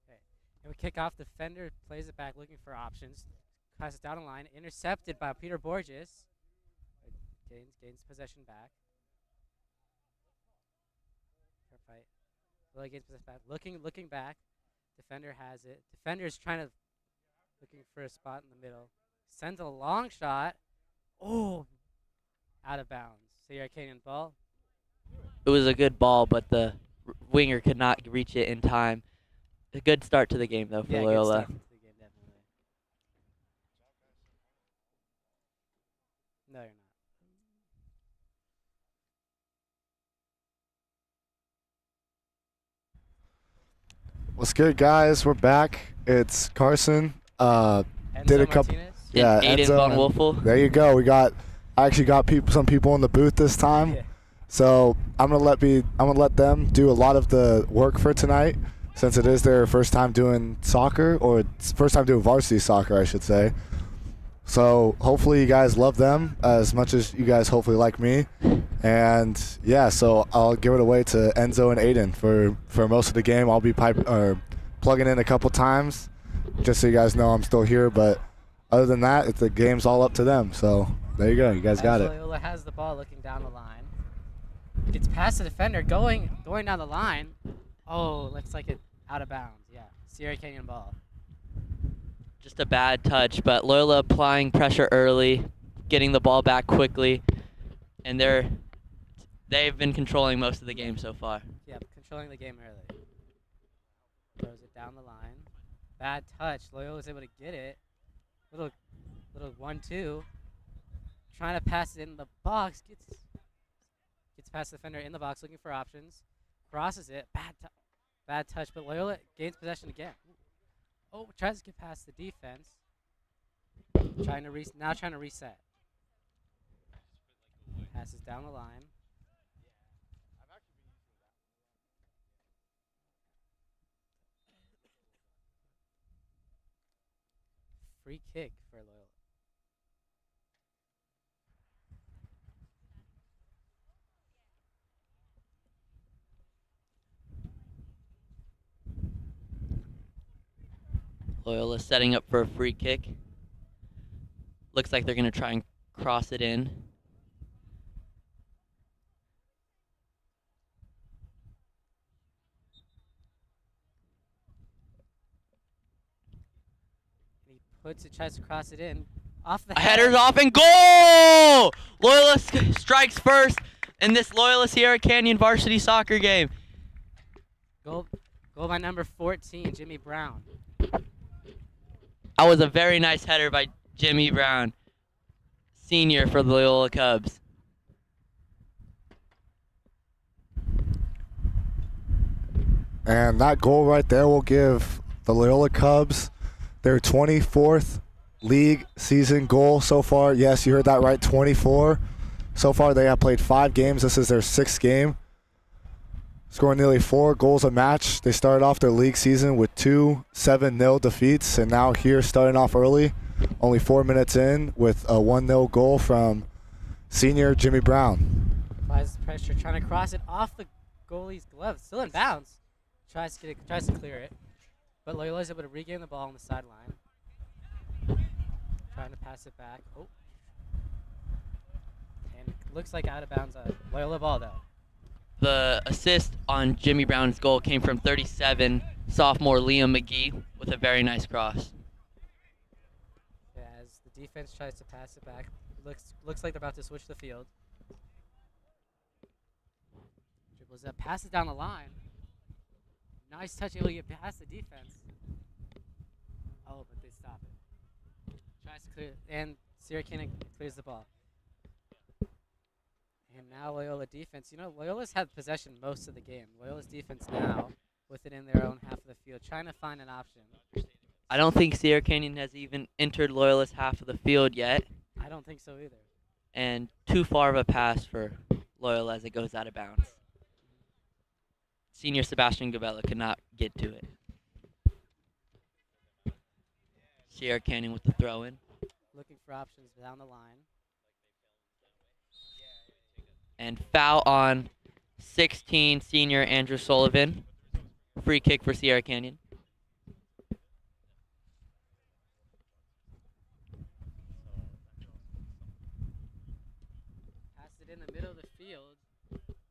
Okay. And we kick off. Defender plays it back, looking for options. Passes down the line, intercepted by Peter Borges. Gains possession back. Fair fight. Loyola gains possession back. Looking back. Defender has it. Defender's looking for a spot in the middle. Sends a long shot. Oh, out of bounds. So you're a Canyon ball. It was a good ball, but the winger could not reach it in time. A good start to the game, though, for Yeah, good Loyola. start to the game, definitely. No, you're not. What's good, guys? We're back. It's Carson. Enzo Did a couple. Martinez. Yeah, And Aiden Enzo Von and- Wolfel. There you go. I actually got some people in the booth this time. Yeah. So I'm gonna let them do a lot of the work for tonight, since it is their first time doing soccer, or it's first time doing varsity soccer, I should say. So hopefully you guys love them as much as you guys hopefully like me. And yeah, so I'll give it away to Enzo and Aiden for most of the game. I'll be plugging in a couple times, just so you guys know I'm still here. But other than that, the game's all up to them. So there you go. You guys got it. Loyola has the ball, looking down the line. Gets past the defender, going down the line. Oh, looks like it out of bounds. Yeah, Sierra Canyon ball. Just a bad touch, but Loyola applying pressure early, getting the ball back quickly, and they've been controlling most of the game so far. Yeah, controlling the game early. Throws it down the line. Bad touch. Loyola was able to get it. Little 1-2. Trying to pass it in the box. Gets past the defender in the box, looking for options. Crosses it. Bad touch, but Loyola gains possession again. Oh, tries to get past the defense. Trying to reset. Passes down the line. Free kick for Loyola. Loyola setting up for a free kick. Looks like they're going to try and cross it in. He tries to cross it in. Off the A head. header's off and goal! Loyola strikes first in this Loyola Sierra Canyon varsity soccer game. Goal by number 14, Jimmy Brown. That was a very nice header by Jimmy Brown, senior for the Loyola Cubs. And that goal right there will give the Loyola Cubs their 24th league season goal so far. Yes, you heard that right, 24. So far they have played 5 games. This is their 6th game. Scoring nearly 4 goals a match. They started off their league season with 2 7-0 defeats, and now here starting off early, only 4 minutes in, with a 1-0 goal from senior Jimmy Brown. Applies pressure, trying to cross it off the goalie's glove. Still in bounds. Tries to clear it. But Loyola is able to regain the ball on the sideline. Trying to pass it back. Oh. And it looks like out of bounds. Loyola ball, though. The assist on Jimmy Brown's goal came from 37 sophomore Liam McGee with a very nice cross. Yeah, as the defense tries to pass it back. Looks like they're about to switch the field. Dribbles up, passes down the line. Nice touch, able to get past the defense. Oh, but they stop it. Tries to clear, and Sierra Canyon clears the ball. And now Loyola defense. You know, Loyola's had possession most of the game. Loyola's defense now, with it in their own half of the field, trying to find an option. I don't think Sierra Canyon has even entered Loyola's half of the field yet, I don't think so either. and too far of a pass for Loyola as it goes out of bounds. Senior Sebastian Gabella could not get to it. Sierra Canyon with the throw in. Looking for options down the line. And foul on 16 senior Andrew Sullivan. free kick for Sierra Canyon. Passed it in the middle of the field,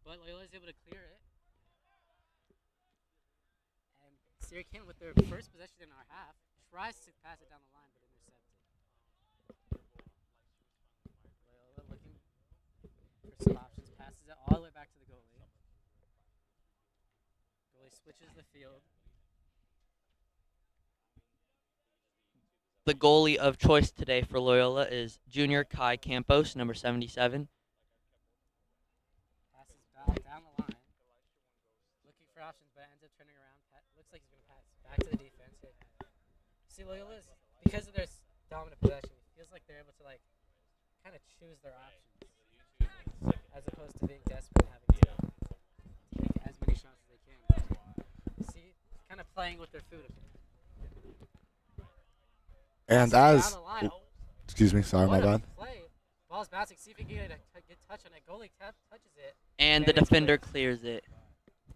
but Loyola's able to clear it. And Sierra Canyon, with their first possession in our half, tries to pass it down the line, but intercepted. Loyola looking for some options, passes it all the way back to the goalie. Goalie switches the field. The goalie of choice today for Loyola is Junior Kai Campos, number 77. Passes back down the line. Looking for options, but ends up turning around. Looks like he's going to pass back to the defense. See, Loyola's, because of their dominant possession, it feels like they're able to kind of choose their options, as opposed to being desperate and having to take as many shots as they can. See, kind of playing with their food. And as, excuse me, sorry, my bad. Ball's bouncing. See if he can get touch on it. Goalie touches it. And the defender clears it.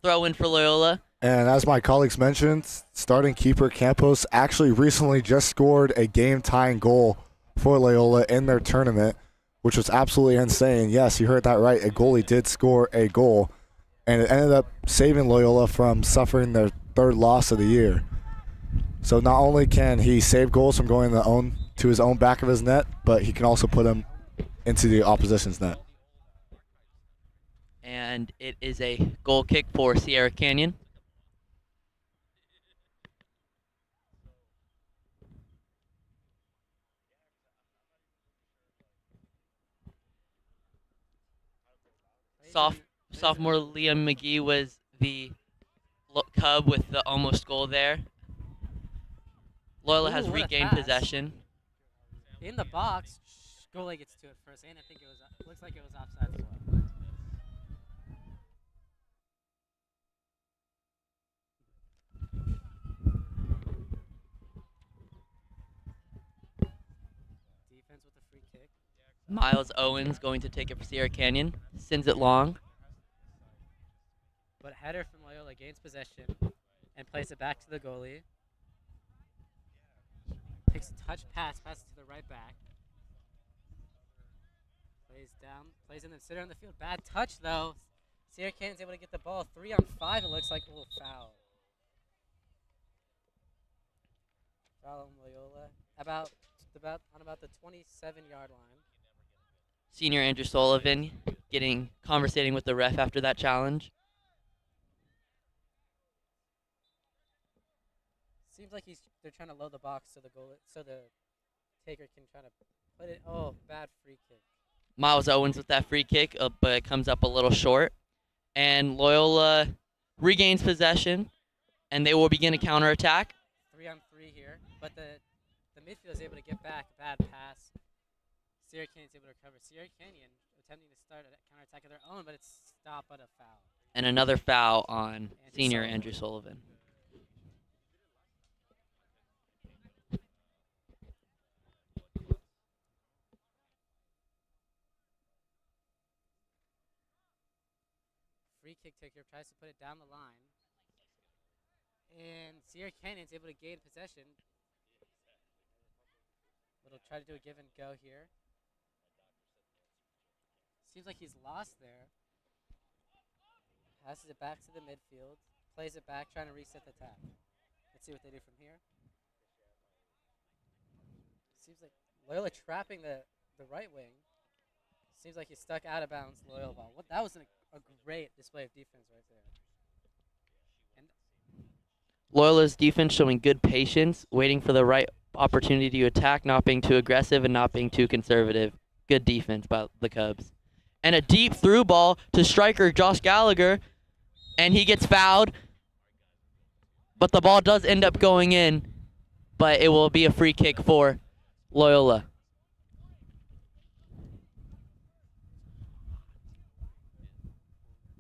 Throw in for Loyola. And as my colleagues mentioned, starting keeper Campos actually recently just scored a game-tying goal for Loyola in their tournament, which was absolutely insane. Yes, you heard that right. A goalie did score a goal, and it ended up saving Loyola from suffering their third loss of the year. So not only can he save goals from going to his own back of his net, but he can also put them into the opposition's net. And it is a goal kick for Sierra Canyon. Sophomore Liam McGee was the Cub with the almost goal there. Loyola has regained possession. In the box, goalie gets to it first, and I think it looks like it was offside as well. Defense with a free kick. Miles Owens going to take it for Sierra Canyon. Sends it long. But header from Loyola gains possession and plays it back to the goalie. Takes a touch pass, passes to the right back. Plays down, plays in the sitter on the field. Bad touch though. Sierra Canyon's able to get the ball 3-on-5. It looks like a little foul. Foul on Loyola. On about the 27-yard line. Senior Andrew Sullivan conversating with the ref after that challenge. Seems like they're trying to load the box so the taker can try to put it. Oh, bad free kick. Miles Owens with that free kick, but it comes up a little short. And Loyola regains possession, and they will begin a counterattack. 3-on-3 here, but the midfield is able to get back. Bad pass. Sierra Canyon's able to recover. Sierra Canyon attempting to start a counterattack of their own, but it's stopped by a foul. And another foul on senior Andrew Sullivan. Free kick taker tries to put it down the line. And Sierra Canyon's able to gain possession. Little try to do a give and go here. Seems like he's lost there. Passes it back to the midfield. Plays it back, trying to reset the attack. Let's see what they do from here. Seems like Loyola trapping the right wing. Seems like he's stuck out of bounds. Loyola ball. That was a great display of defense right there. And Loyola's defense showing good patience, waiting for the right opportunity to attack, not being too aggressive and not being too conservative. Good defense by the Cubs. And a deep through ball to striker Josh Gallagher, and he gets fouled. But the ball does end up going in, but it will be a free kick for Loyola.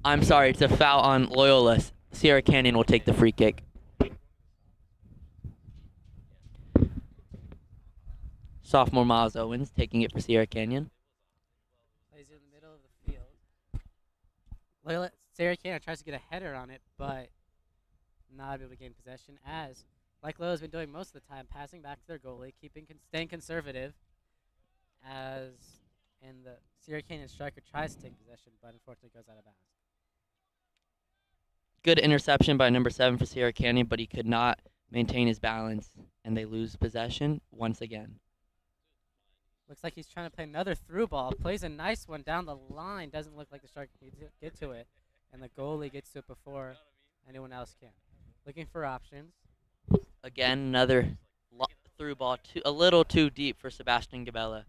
I'm sorry, it's a foul on Loyola. Sierra Canyon will take the free kick. Sophomore Miles Owens taking it for Sierra Canyon. plays it in the middle of the field. Sierra Canyon tries to get a header on it, but not able to gain possession as, like Loyola's been doing most of the time, passing back to their goalie, staying conservative as in the Sierra Canyon striker tries to take possession, but unfortunately goes out of bounds. Good interception by number 7 for Sierra Canyon, but he could not maintain his balance, and they lose possession once again. Looks like he's trying to play another through ball. Plays a nice one down the line. Doesn't look like the striker can get to it, and the goalie gets to it before anyone else can. Looking for options. Again, another through ball, a little too deep for Sebastian Gabella,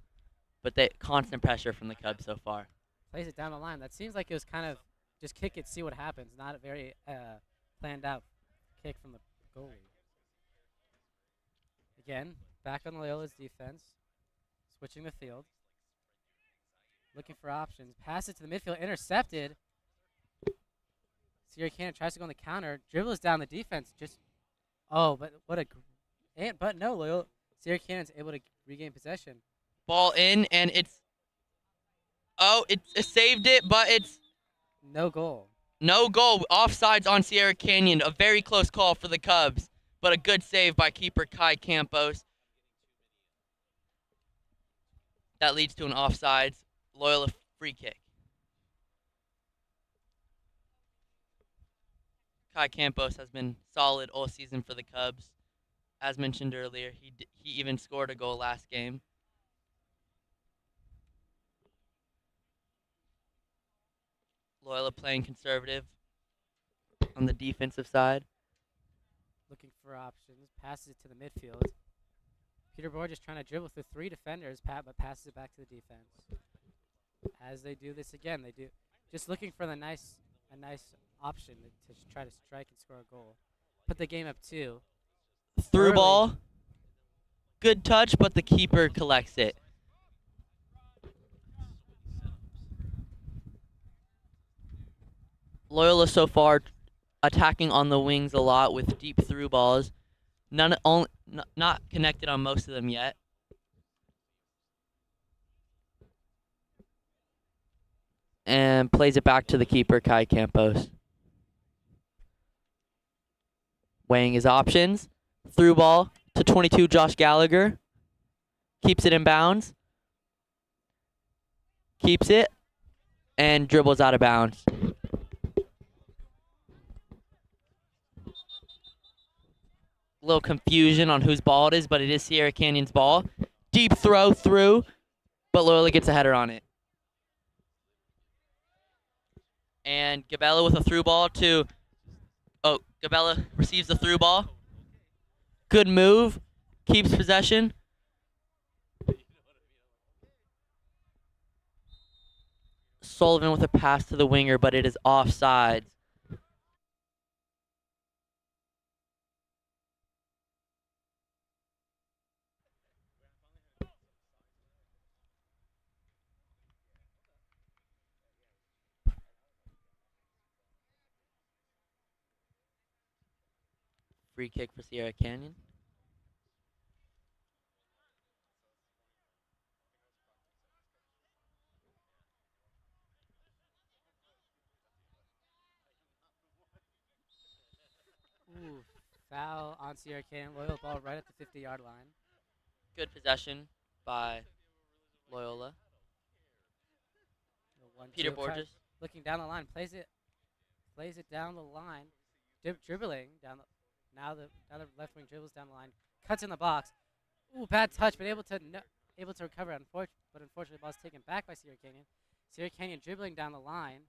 but constant pressure from the Cubs so far. Plays it down the line. That seems like it was kind of just kick it, see what happens. Not a very planned out kick from the goalie. Again, back on Loyola's defense. Switching the field. Looking for options. Pass it to the midfield. Intercepted. Sierra Canyon tries to go on the counter. Dribbles down the defense. But no, Loyola. Sierra Canyon's able to regain possession. Ball in, and it saved it, but it's no goal. No goal. Offsides on Sierra Canyon. A very close call for the Cubs, but a good save by keeper Kai Campos. That leads to an offsides. Loyola free kick. Kai Campos has been solid all season for the Cubs. As mentioned earlier, he even scored a goal last game. Loyola playing conservative on the defensive side. Looking for options. Passes it to the midfield. Peter Borges trying to dribble through 3 defenders, but passes it back to the defense. As they do this again, they do just looking for a nice option to try to strike and score a goal. Put the game up 2. Through ball. Good touch, but the keeper collects it. Loyola so far attacking on the wings a lot with deep through balls. Not connected on most of them yet. And plays it back to the keeper, Kai Campos. Weighing his options. Through ball to 22, Josh Gallagher. Keeps it in bounds. Keeps it. And dribbles out of bounds. Little confusion on whose ball it is, but it is Sierra Canyon's ball. Deep throw through, but Loyola gets a header on it. And Gabella with a through ball to... Oh, Gabella receives the through ball. Good move. Keeps possession. Sullivan with a pass to the winger, but it is offsides. Free kick for Sierra Canyon. Ooh, foul on Sierra Canyon. Loyola ball right at the 50-yard line. Good possession by Loyola. Peter Borges. Looking down the line, plays it down the line. Dribbling down the... Now the left wing dribbles down the line, cuts in the box. Ooh, bad touch, but able to recover. But unfortunately, the ball's taken back by Sierra Canyon. Sierra Canyon dribbling down the line,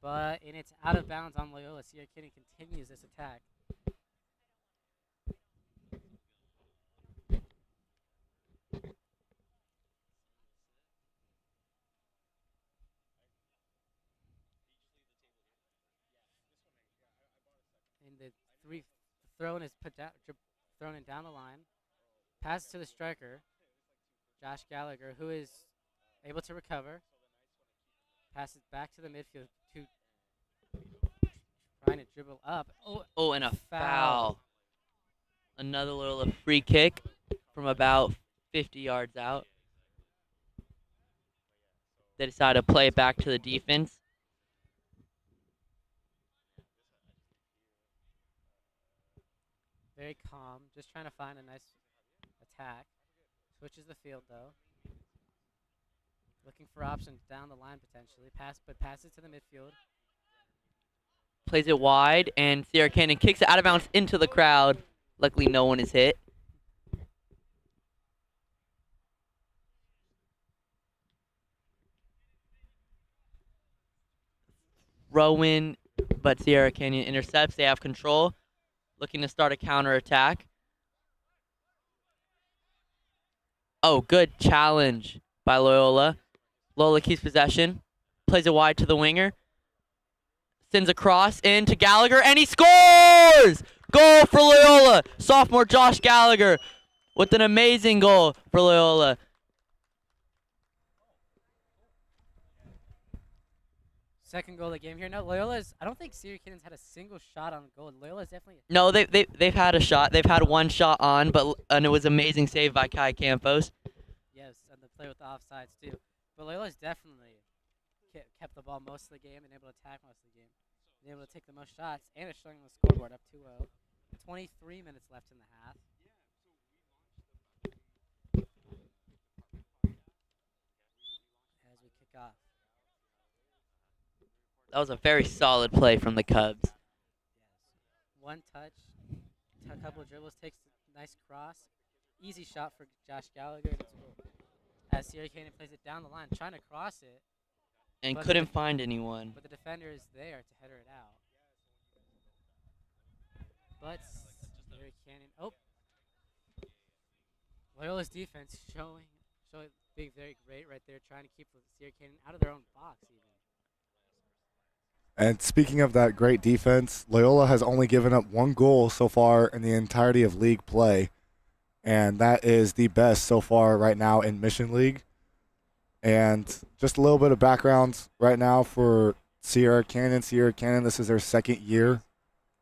but it's out of bounds on Loyola. Sierra Canyon continues this attack. And the thrown is thrown in down the line. Passes to the striker, Josh Gallagher, who is able to recover. Passes back to the midfield trying to dribble up. Oh, and a foul. Another little free kick from about 50 yards out. They decide to play it back to the defense. Very calm, just trying to find a nice attack. Switches the field though. Looking for options down the line potentially. Passes to the midfield. Plays it wide, and Sierra Canyon kicks it out of bounds into the crowd. Luckily, no one is hit. Rowan, but Sierra Canyon intercepts. They have control. Looking to start a counterattack. Oh, good challenge by Loyola. Loyola keeps possession. Plays it wide to the winger. Sends a cross into Gallagher, and he scores! Goal for Loyola. Sophomore Josh Gallagher with an amazing goal for Loyola. Second goal of the game here. No, Loyola's. I don't think Sierra Canyon's had a single shot on goal. Loyola's definitely. No, they've had a shot. They've had one shot on, and it was amazing save by Kai Campos. Yes, and the play with the offsides too. But Loyola's definitely kept the ball most of the game and able to attack most of the game. Been able to take the most shots, and it's showing on the scoreboard up 2-0. 23 minutes left in the half. As we kick off. That was a very solid play from the Cubs. Yes. One touch, a couple of dribbles, takes a nice cross. Easy shot for Josh Gallagher. And it's a goal. As Sierra Canyon plays it down the line, trying to cross it. And But couldn't find anyone. But the defender is there to header it out. But Sierra Canyon. Oh. Loyola's defense showing being very great right there, trying to keep Sierra Canyon out of their own box even. And speaking of that great defense, Loyola has only given up one goal so far in the entirety of league play. And that is the best so far right now in Mission League. And just a little bit of background right now for Sierra Canyon. Sierra Canyon, this is their second year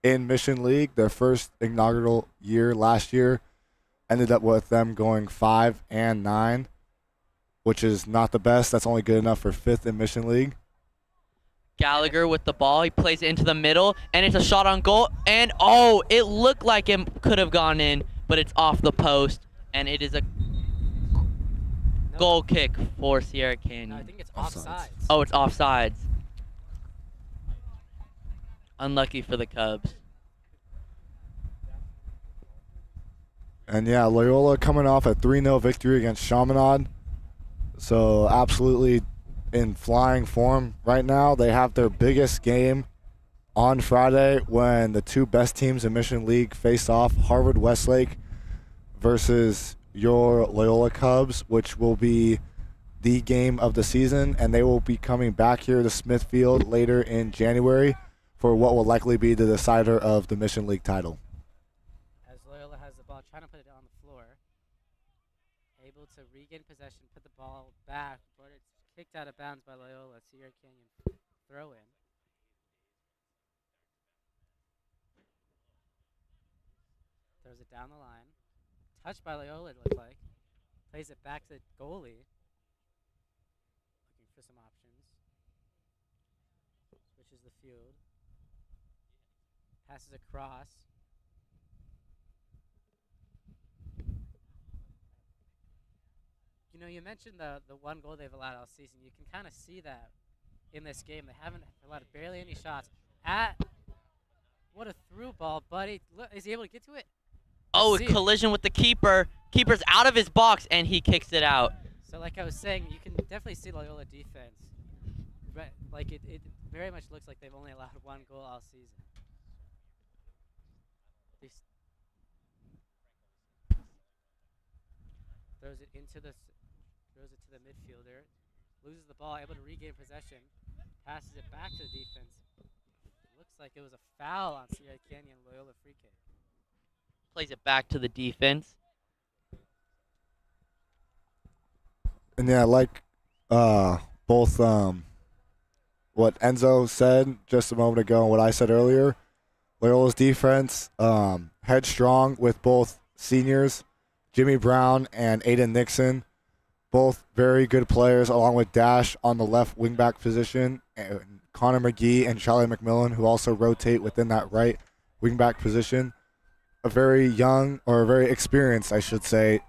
in Mission League. Their first inaugural year last year ended up with them going 5-9, which is not the best. That's only good enough for fifth in Mission League. Gallagher with the ball. He plays it into the middle, and it's a shot on goal. And, oh, it looked like it could have gone in, but it's off the post, and it is a goal kick for Sierra Canyon. No, I think it's offsides. Oh, it's offsides. Unlucky for the Cubs. And yeah, Loyola coming off a 3-0 victory against Chaminade. So absolutely in flying form right now. They have their biggest game on Friday when the two best teams in Mission League face off, Harvard Westlake versus your Loyola Cubs, which will be the game of the season, and they will be coming back here to Smithfield later in January for what will likely be the decider of the Mission League title. As Loyola has the ball, trying to put it on the floor. Able to regain possession, put the ball back, but it's kicked out of bounds by Loyola. Sierra Canyon throw in. Throws it down the line. Touched by Loyola, it looks like. Plays it back to the goalie. Looking for some options. Switches the field. Passes across. You know, you mentioned the one goal they've allowed all season. You can kind of see that in this game. They haven't allowed barely any shots. What a through ball, buddy. Is he able to get to it? Oh, a collision with the keeper. Keeper's out of his box, and he kicks it out. So like I was saying, you can definitely see Loyola defense. Right, like it very much looks like they've only allowed one goal all season. Throws it to the midfielder, loses the ball, able to regain possession, passes it back to the defense. Looks like it was a foul on Sierra Canyon Loyola free kick. Plays it back to the defense. And yeah, like both what Enzo said just a moment ago and what I said earlier, Loyola's defense headstrong with both seniors, Jimmy Brown and Aiden Nixon, both very good players, along with Dash on the left wingback position, and Connor McGee and Charlie McMillan, who also rotate within that right wingback position. A a very young or a very experienced, I should say,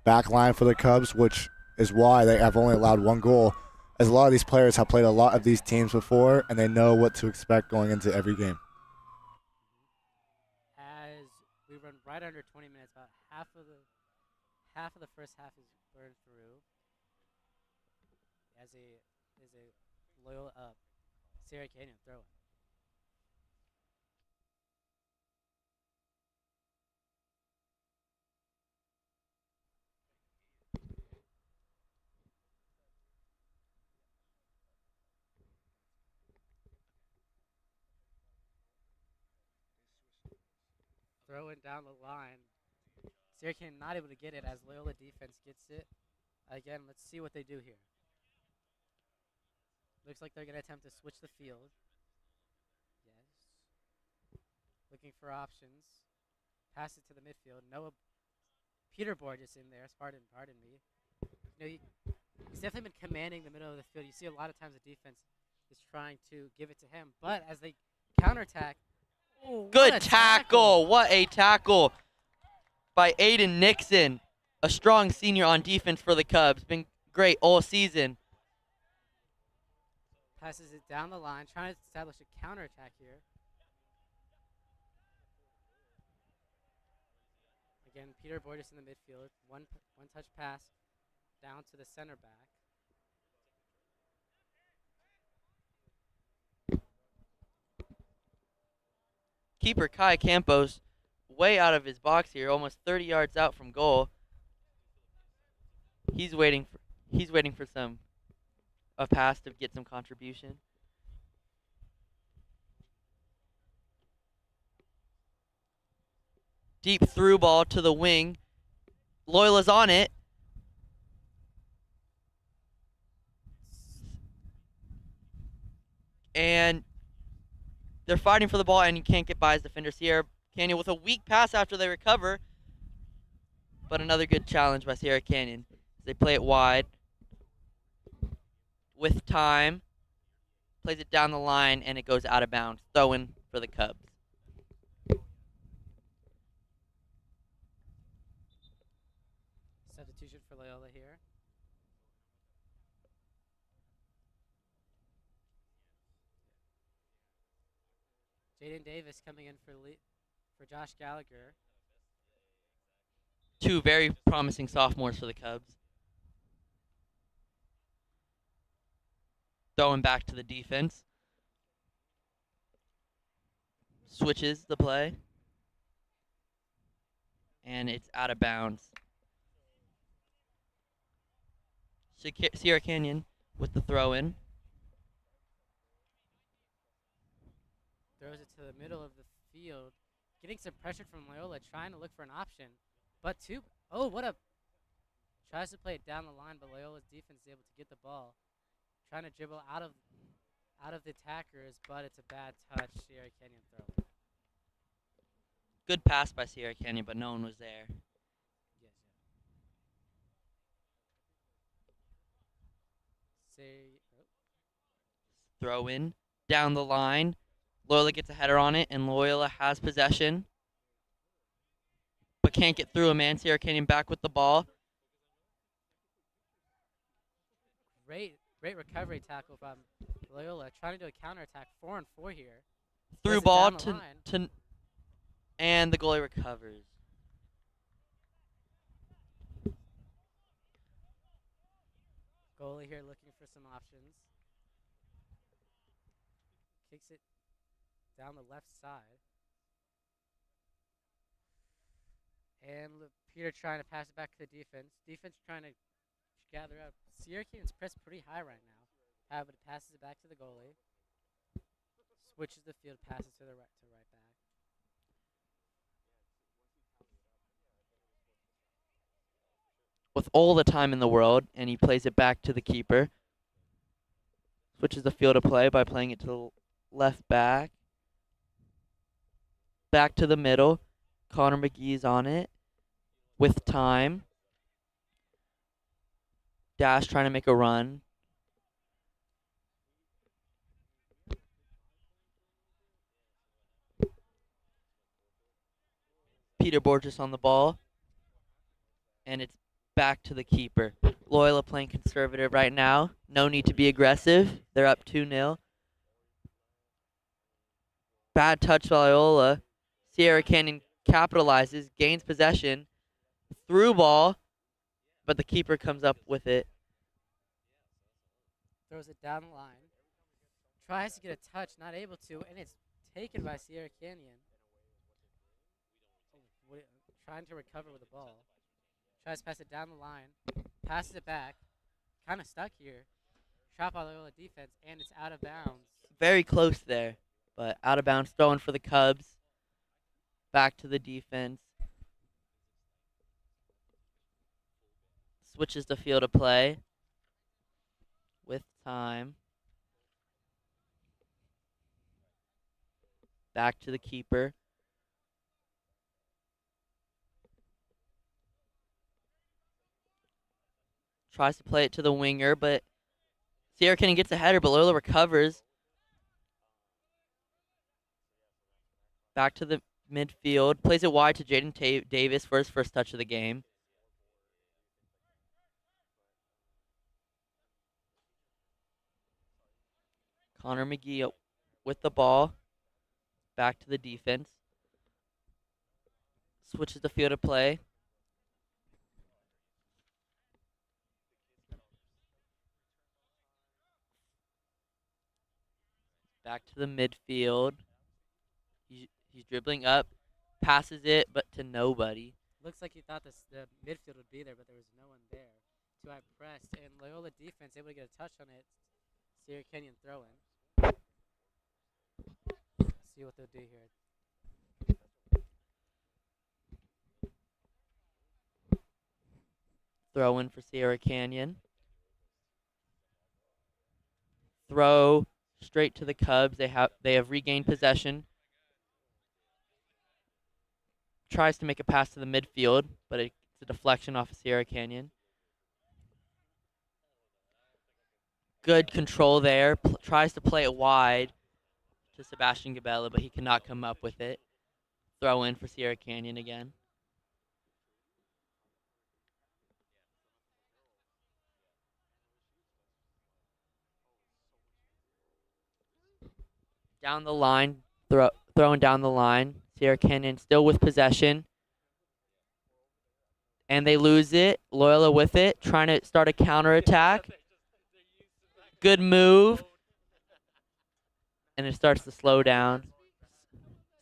back line for the Cubs, which is why they have only allowed one goal. As a lot of these players have played a lot of these teams before, and they know what to expect going into every game. As we run right under 20 minutes, about half of the first half is burned through. As a Loyola Sierra Canyon throw it. Throwing down the line. Sierra Canyon not able to get it as Loyola defense gets it. Again, let's see what they do here. Looks like they're going to attempt to switch the field. Yes. Looking for options. Pass it to the midfield. Noah Peter Borges in there. Pardon me. You know, he's definitely been commanding the middle of the field. You see a lot of times the defense is trying to give it to him, but as they counterattack, Good tackle. What a tackle by Aiden Nixon, a strong senior on defense for the Cubs. Been great all season. Passes it down the line, trying to establish a counterattack here. Again, Peter Borges in the midfield. One touch pass down to the center back. Keeper Kai Campos way out of his box here, almost 30 yards out from goal. He's waiting for a pass to get some contribution. Deep through ball to the wing. Loyola's on it. And they're fighting for the ball, and you can't get by his defender. Sierra Canyon with a weak pass after they recover. But another good challenge by Sierra Canyon. They play it wide. With time. Plays it down the line, and it goes out of bounds. Throw-in for the Cubs. Substitution for Loyola here. Jaden Davis coming in for Josh Gallagher. Two very promising sophomores for the Cubs. Throwing back to the defense. Switches the play. And it's out of bounds. Sierra Canyon with the throw-in. Throws it to the middle of the field. Getting some pressure from Loyola, trying to look for an option. But tries to play it down the line, but Loyola's defense is able to get the ball. Trying to dribble out of the attackers, but it's a bad touch. Sierra Canyon throw. Good pass by Sierra Canyon, but no one was there. Yes, yeah. Throw in down the line. Loyola gets a header on it, and Loyola has possession. But can't get through a man. Sierra Canyon back with the ball. Great recovery tackle from Loyola. Trying to do a counterattack. 4-on-4 here. Through ball to and the goalie recovers. Goalie here looking for some options. Kicks it down the left side. And Peter trying to pass it back to the defense. Defense trying to gather up. Sierra Canyon's pressed pretty high right now. But it passes it back to the goalie. Switches the field, passes to right back. With all the time in the world, and he plays it back to the keeper. Switches the field of play by playing it to the left back. Back to the middle. Connor McGee's on it. With time. Dash trying to make a run. Peter Borges on the ball. And it's back to the keeper. Loyola playing conservative right now. No need to be aggressive. They're up 2-0. Bad touch by Loyola. Sierra Canyon capitalizes, gains possession. Through ball, but the keeper comes up with it. Throws it down the line. Tries to get a touch, not able to, and it's taken by Sierra Canyon. Trying to recover with the ball. Tries to pass it down the line. Passes it back. Kind of stuck here. Shot by Loyola defense, and it's out of bounds. Very close there, but out of bounds. Throwing for the Cubs. Back to the defense. Switches the field of play with time. Back to the keeper. Tries to play it to the winger, but Sierra Canyon gets a header, but Loyola recovers. Back to the midfield. Plays it wide to Jaden Davis for his first touch of the game. Connor McGee with the ball. Back to the defense. Switches the field of play. Back to the midfield. He's dribbling up. Passes it, but to nobody. Looks like he thought the midfield would be there, but there was no one there. Too high pressed, and Loyola defense able to get a touch on it. Sierra Canyon throw-in. See what they'll do here. Throw in for Sierra Canyon. Throw straight to the Cubs. They have regained possession. Tries to make a pass to the midfield, but it's a deflection off of Sierra Canyon. Good control there. Tries to play it wide to Sebastian Gabella, but he cannot come up with it. Throw in for Sierra Canyon again. Down the line, throwing down the line. Sierra Canyon still with possession. And they lose it. Loyola with it, trying to start a counterattack. Good move. And it starts to slow down.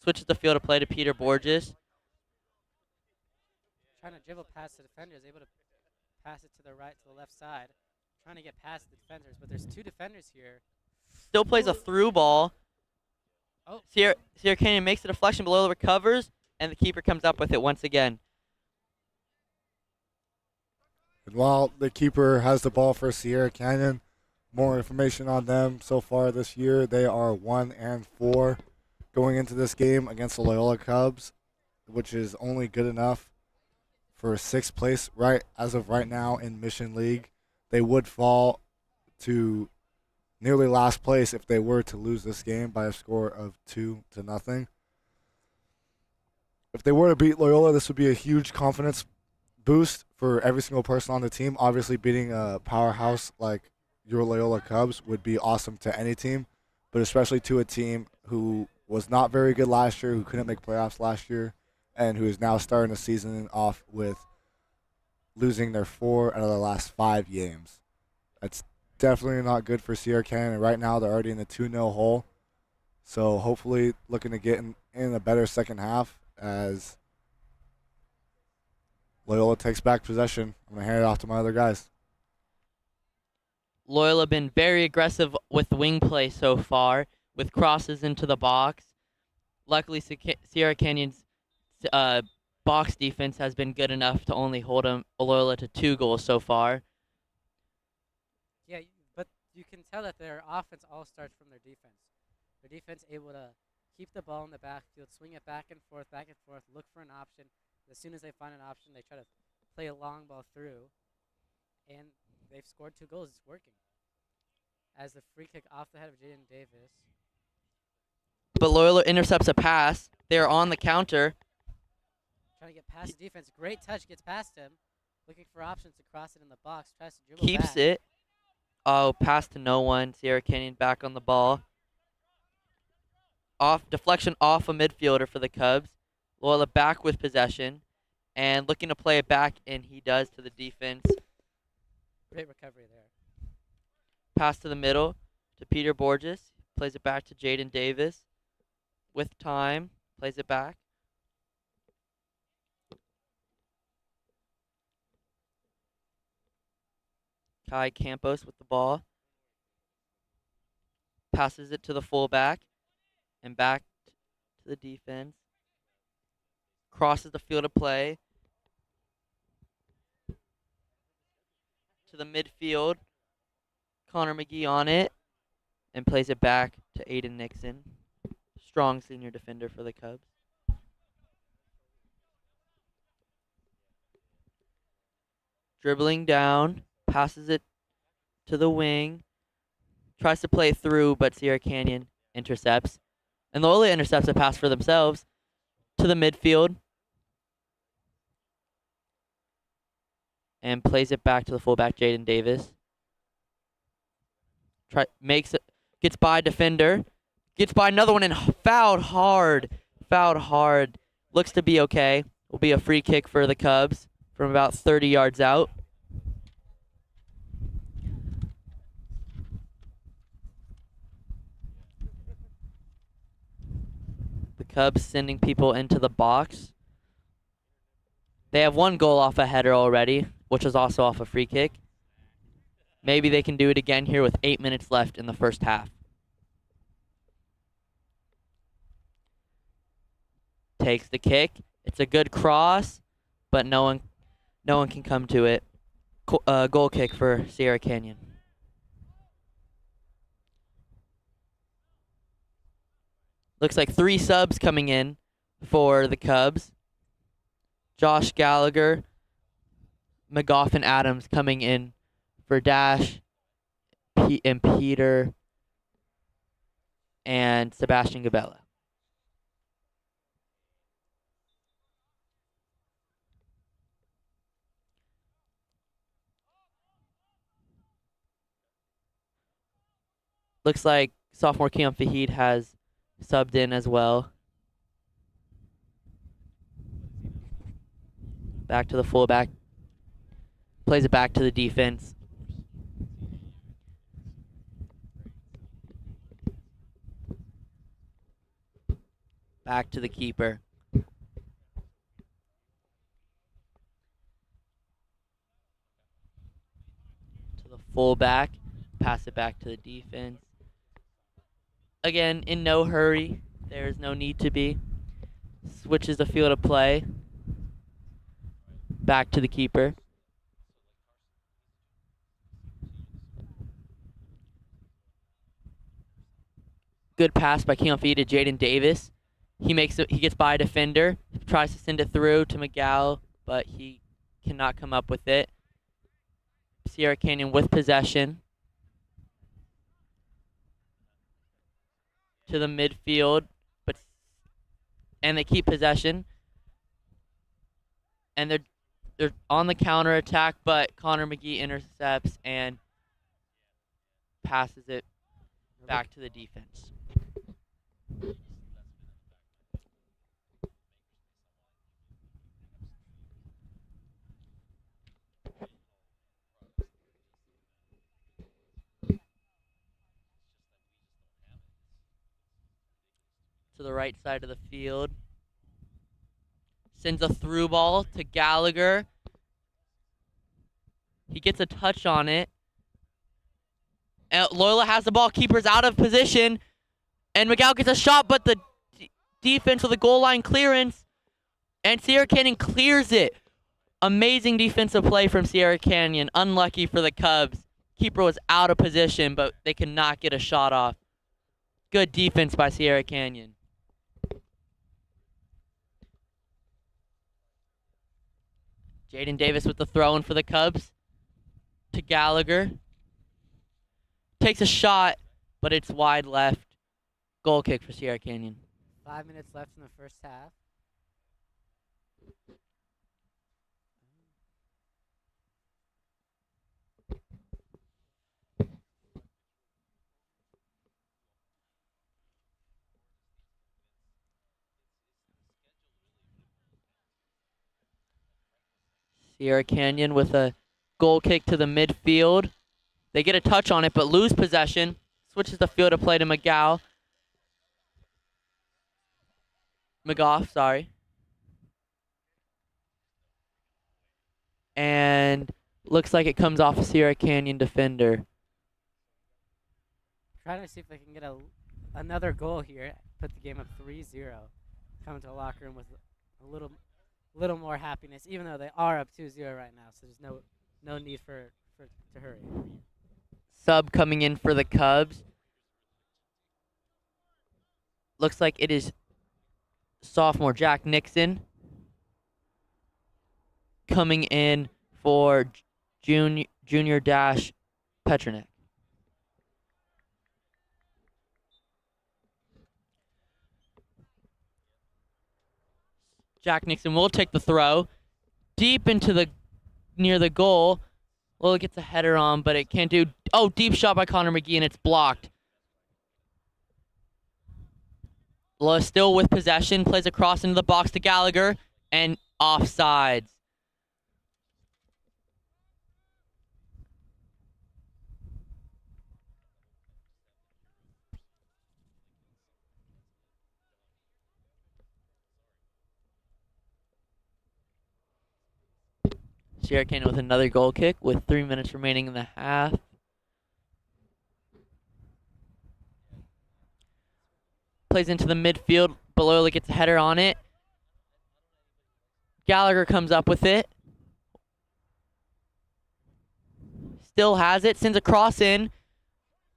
Switches the field of play to Peter Borges. Trying to dribble past the defenders, able to pass it to the right, to the left side. Trying to get past the defenders, but there's two defenders here. Still plays a through ball. Oh. Sierra Canyon makes a deflection, but Loyola recovers, and the keeper comes up with it once again. And while the keeper has the ball for Sierra Canyon, more information on them so far this year. They are 1-4 going into this game against the Loyola Cubs, which is only good enough for sixth place right as of right now in Mission League. They would fall to nearly last place if they were to lose this game by a score of 2-0. If they were to beat Loyola, this would be a huge confidence boost for every single person on the team. Obviously, beating a powerhouse like your Loyola Cubs would be awesome to any team, but especially to a team who was not very good last year, who couldn't make playoffs last year, and who is now starting the season off with losing their 4 out of the last 5 games. That's definitely not good for Sierra Canyon. And right now, they're already in the 2-0 hole. So hopefully looking to get in a better second half as Loyola takes back possession. I'm going to hand it off to my other guys. Loyola been very aggressive with wing play so far, with crosses into the box. Luckily, Sierra Canyon's box defense has been good enough to only hold Loyola to 2 goals so far. Yeah, but you can tell that their offense all starts from their defense. Their defense able to keep the ball in the backfield, swing it back and forth, look for an option. As soon as they find an option, they try to play a long ball through. And they've scored 2 goals. It's working. As the free kick off the head of Jaden Davis. But Loyola intercepts a pass. They're on the counter. Trying to get past the defense. Great touch. Gets past him. Looking for options to cross it in the box. Tries to dribble Keeps back. it. Oh, pass to no one. Sierra Canyon back on the ball. Deflection off a midfielder for the Cubs. Loyola back with possession. And looking to play it back, and he does to the defense. Great recovery there. Pass to the middle to Peter Borges. Plays it back to Jaden Davis. With time. Plays it back. Kai Campos with the ball. Passes it to the fullback. And back to the defense. Crosses the field of play. To the midfield. Connor McGee on it. And plays it back to Aiden Nixon. Strong senior defender for the Cubs. Dribbling down. Passes it to the wing. Tries to play through, but Sierra Canyon intercepts. And Loyola intercepts a pass for themselves. To the midfield. And plays it back to the fullback, Jaden Davis. Gets by defender. Gets by another one and fouled hard. Fouled hard. Looks to be okay. Will be a free kick for the Cubs from about 30 yards out. The Cubs sending people into the box. They have one goal off a header already, which was also off a free kick. Maybe they can do it again here with 8 minutes left in the first half. Takes the kick. It's a good cross, but no one can come to it. Goal kick for Sierra Canyon. Looks like 3 subs coming in for the Cubs. Josh Gallagher, McGough and Adams coming in for Dash, and Peter, and Sebastian Gabella. Looks like sophomore Keon Fahid has subbed in as well. Back to the fullback. Plays it back to the defense. Back to the keeper. To the fullback. Pass it back to the defense. Again, in no hurry. There's no need to be. Switches the field of play. Back to the keeper. Good pass by Keon Fee to Jaden Davis. He gets by a defender. Tries to send it through to McGow, but he cannot come up with it. Sierra Canyon with possession. To the midfield, and they keep possession. And they're on the counter attack, but Connor McGee intercepts and passes it back to the defense. To the right side of the field. Sends a through ball to Gallagher. He gets a touch on it. And Loyola has the ball. Keeper's out of position. And McGow gets a shot, but the defense with a goal line clearance. And Sierra Canyon clears it. Amazing defensive play from Sierra Canyon. Unlucky for the Cubs. Keeper was out of position, but they could not get a shot off. Good defense by Sierra Canyon. Jaden Davis with the throw-in for the Cubs. To Gallagher. Takes a shot, but it's wide left. Goal kick for Sierra Canyon. 5 minutes left in the first half. Sierra Canyon with a goal kick to the midfield. They get a touch on it, but lose possession. Switches the field of play to McGough, sorry. And looks like it comes off a Sierra Canyon defender. Trying to see if they can get another goal here. Put the game up 3-0. Come to the locker room with a little more happiness, even though they are up 2-0 right now. So there's no need for to hurry. Sub coming in for the Cubs. Looks like it is sophomore Jack Nixon coming in for junior Dash Petronek. Jack Nixon will take the throw deep into near the goal. Loyola gets a header on, but it can't do. Oh, deep shot by Connor McGee, and it's blocked. Loyola still with possession, plays across into the box to Gallagher, and offsides. Sierra Canyon with another goal kick with 3 minutes remaining in the half. Plays into the midfield, but Loyola gets a header on it. Gallagher comes up with it. Still has it, sends a cross in,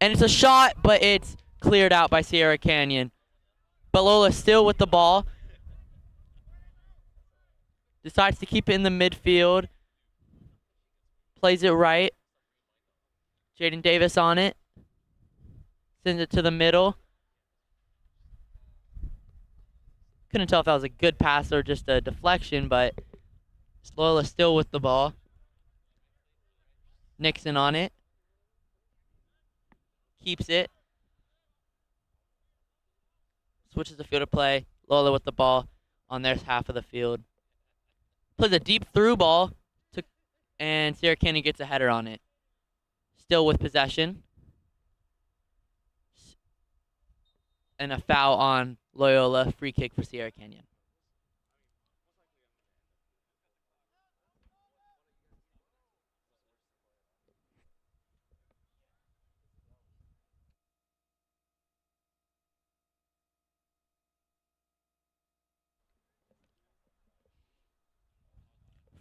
and it's a shot, but it's cleared out by Sierra Canyon. But Loyola still with the ball. Decides to keep it in the midfield. Plays it right. Jaden Davis on it. Sends it to the middle. Couldn't tell if that was a good pass or just a deflection, but Loyola still with the ball. Nixon on it. Keeps it. Switches the field of play. Loyola with the ball on their half of the field. Plays a deep through ball, and Sierra Canyon gets a header on it. Still with possession. And a foul on Loyola. Free kick for Sierra Canyon.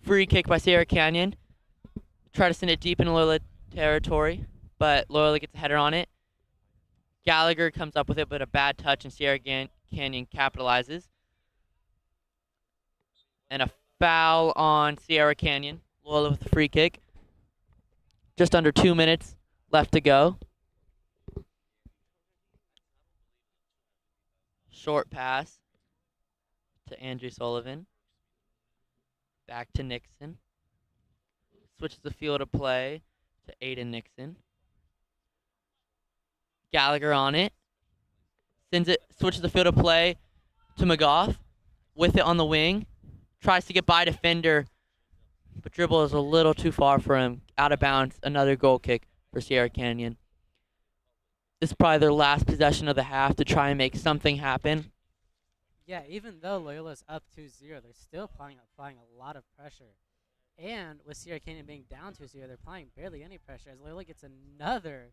Free kick by Sierra Canyon. Try to send it deep in Loyola territory, but Loyola gets a header on it. Gallagher comes up with it, but a bad touch, and Sierra Canyon capitalizes. And a foul on Sierra Canyon. Loyola with the free kick. Just under 2 minutes left to go. Short pass to Andrew Sullivan. Back to Nixon. Switches the field of play to Aiden Nixon. Gallagher on it. Sends it, switches the field of play to McGough. With it on the wing. Tries to get by defender, but dribble is a little too far for him. Out of bounds, another goal kick for Sierra Canyon. This is probably their last possession of the half to try and make something happen. Yeah, even though Loyola's up 2-0, they're still applying a lot of pressure. And with Sierra Canyon being down 2-0, they're applying barely any pressure as Loyola gets another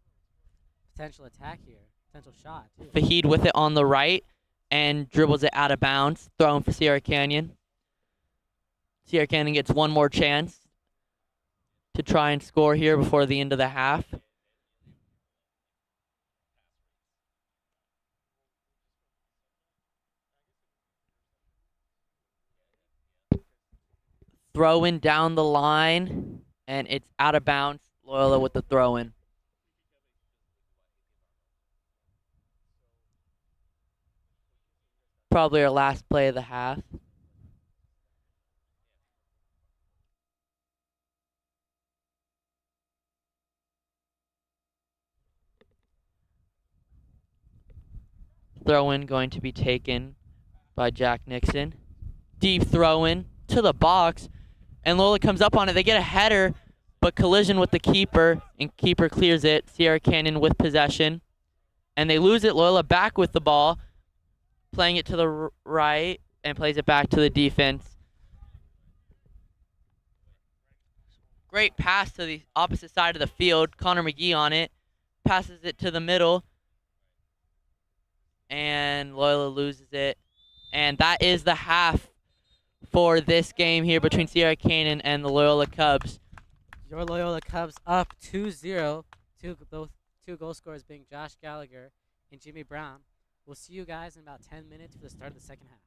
potential attack here. Potential shot, too. Fahid with it on the right and dribbles it out of bounds. Thrown for Sierra Canyon. Sierra Canyon gets one more chance to try and score here before the end of the half. Throw in down the line, and it's out of bounds. Loyola with the throw in. Probably our last play of the half. throw-in going to be taken by Jack Nixon. Deep throw-in to the box, and Loyola comes up on it. They get a header, but collision with the keeper, and keeper clears it. Sierra Canyon with possession, and they lose it. Loyola back with the ball, playing it to the right, and plays it back to the defense. Great pass to the opposite side of the field. Connor McGee on it. Passes it to the middle. And Loyola loses it. And that is the half for this game here between Sierra Canyon and the Loyola Cubs. Your Loyola Cubs up 2-0. Those two goal scorers being Josh Gallagher and Jimmy Brown. We'll see you guys in about 10 minutes for the start of the second half.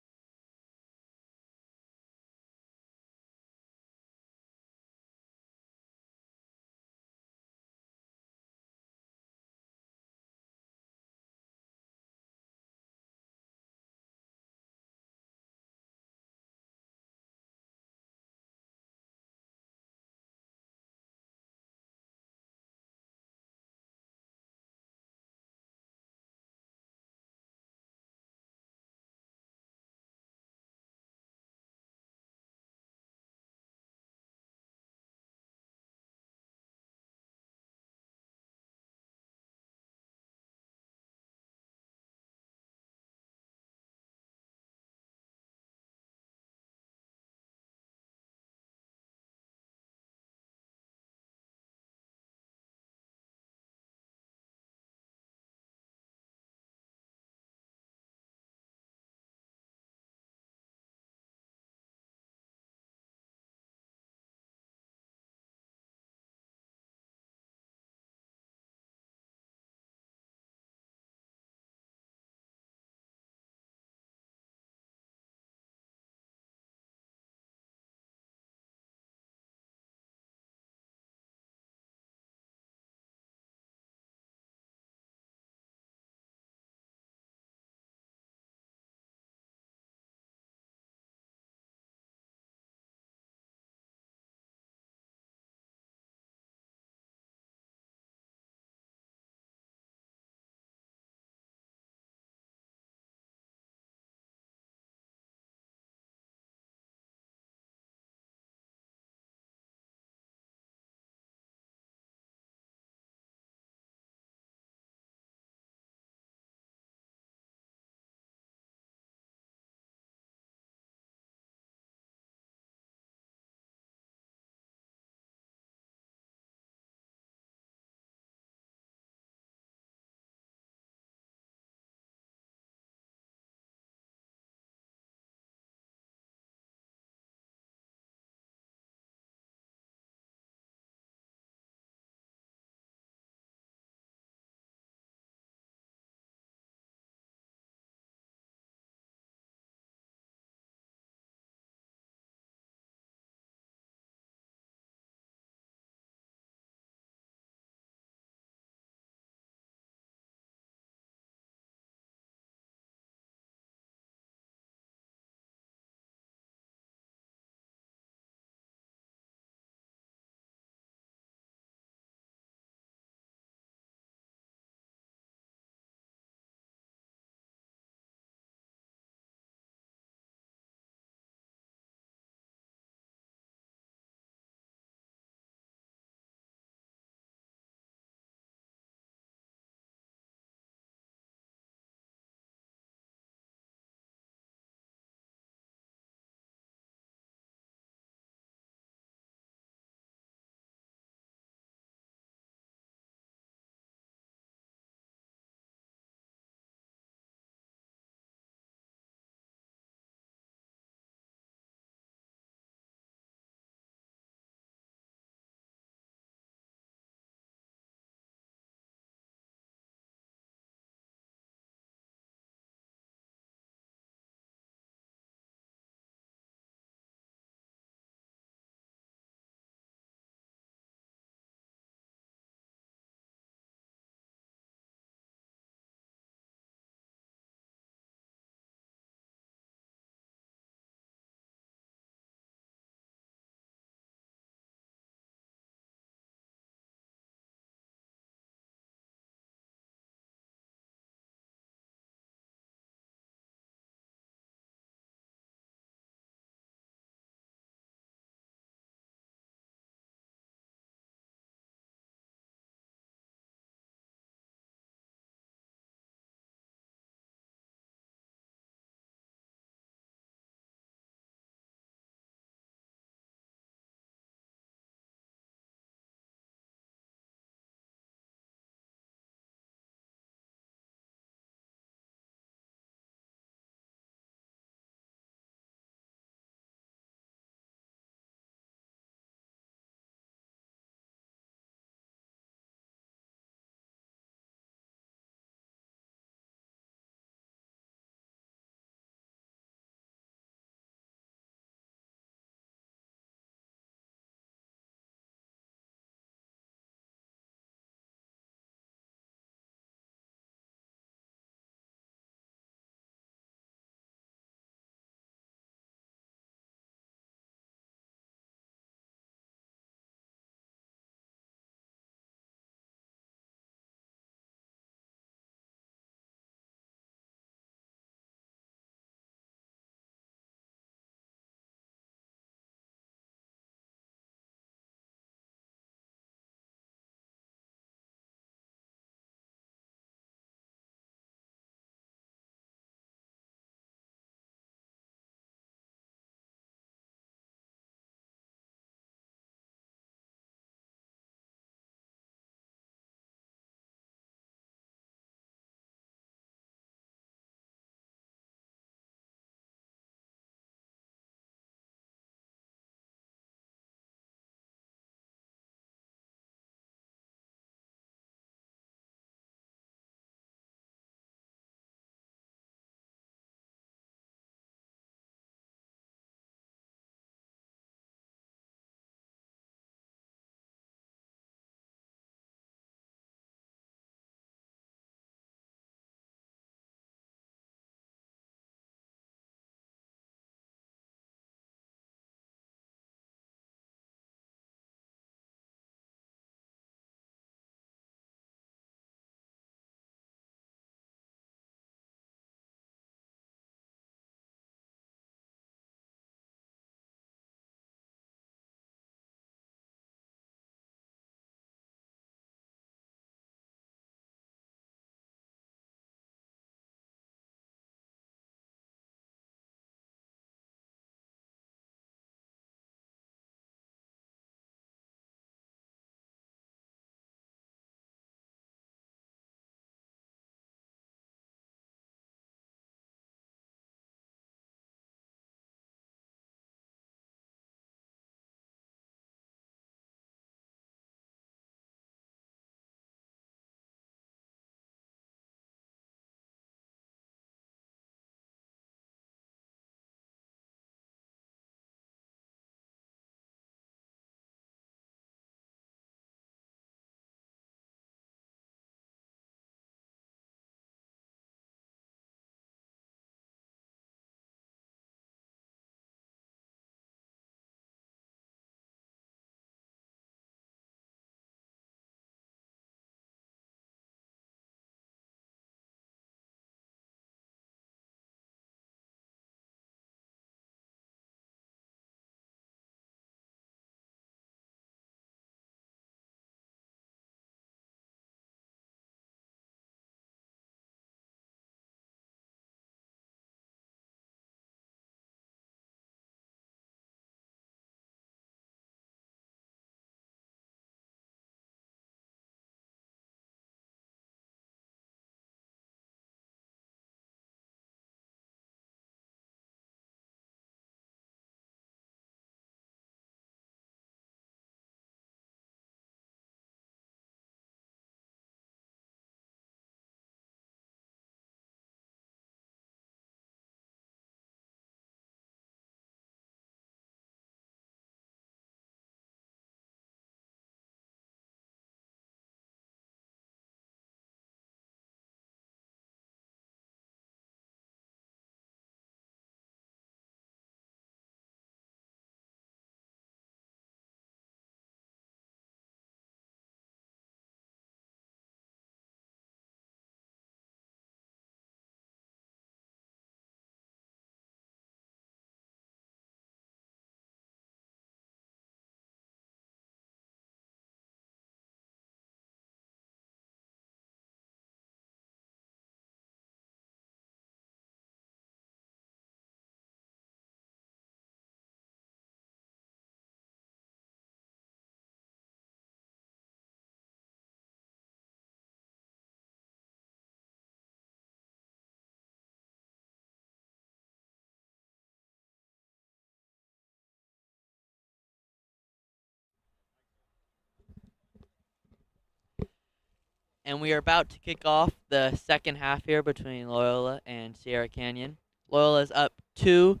And we are about to kick off the second half here between Loyola and Sierra Canyon. Loyola is up 2-0.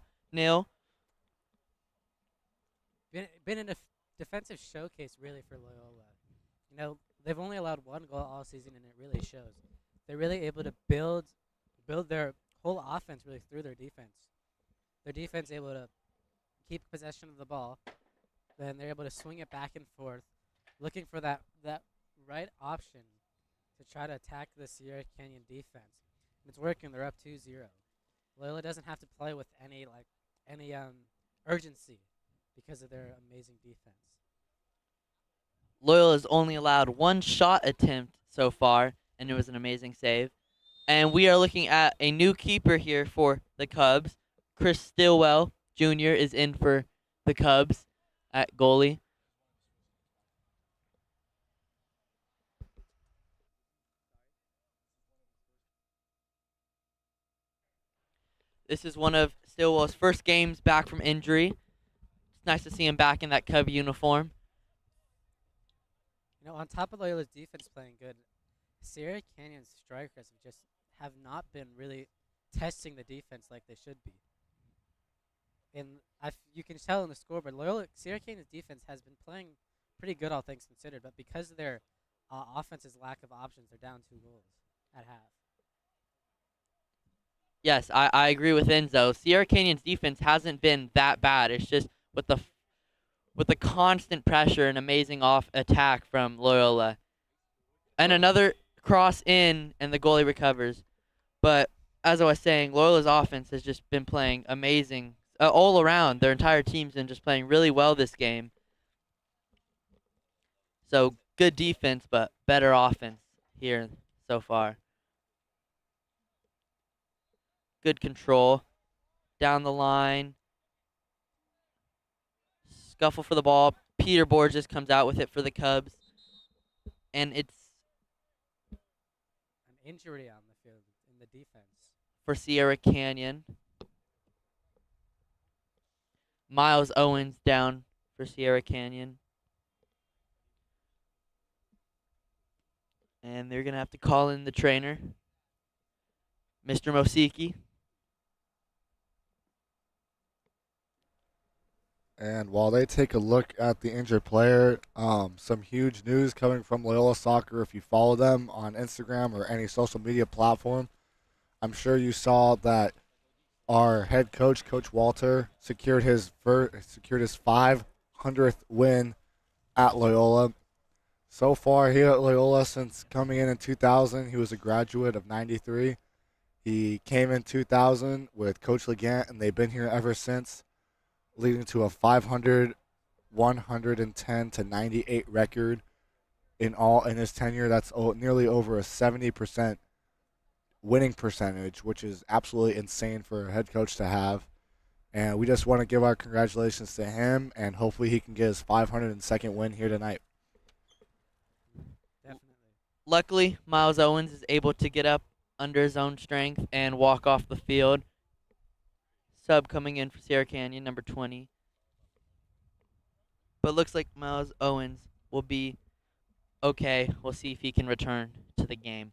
Been a defensive showcase really for Loyola. You know, they've only allowed one goal all season, and it really shows. They're really able to build their whole offense really through their defense. Their defense able to keep possession of the ball, then they're able to swing it back and forth, looking for that right option to try to attack the Sierra Canyon defense. And it's working. They're up 2-0. Loyola doesn't have to play with any urgency because of their amazing defense. Loyola has only allowed one shot attempt so far, and it was an amazing save. And we are looking at a new keeper here for the Cubs. Chris Stillwell Jr. is in for the Cubs at goalie. This is one of Stillwell's first games back from injury. It's nice to see him back in that Cub uniform. You know, on top of Loyola's defense playing good, Sierra Canyon's strikers have not been really testing the defense like they should be. And you can tell in the scoreboard, Sierra Canyon's defense has been playing pretty good, all things considered. But because of their offense's lack of options, they're down 2 goals at half. Yes, I agree with Enzo. Sierra Canyon's defense hasn't been that bad. It's just with the constant pressure and amazing off attack from Loyola. And another cross in, and the goalie recovers. But as I was saying, Loyola's offense has just been playing amazing all around. Their entire team's been just playing really well this game. So good defense, but better offense here so far. Good control. Down the line. Scuffle for the ball. Peter Borges comes out with it for the Cubs. And it's An injury on the field in the defense. for Sierra Canyon. Miles Owens down for Sierra Canyon. And they're going to have to call in the trainer, Mr. Mosiki. And while they take a look at the injured player, some huge news coming from Loyola Soccer. If you follow them on Instagram or any social media platform, I'm sure you saw that our head coach, Coach Walter, secured his 500th win at Loyola. So far here at Loyola, since coming in 2000, he was a graduate of '93. He came in 2000 with Coach Legant, and they've been here ever since, leading to a 500, 110 to 98 record in his tenure. That's nearly over a 70% winning percentage, which is absolutely insane for a head coach to have. And we just want to give our congratulations to him, and hopefully he can get his 502nd win here tonight. Definitely. Luckily, Miles Owens is able to get up under his own strength and walk off the field. Sub coming in for Sierra Canyon, number 20. But looks like Miles Owens will be okay. We'll see if he can return to the game.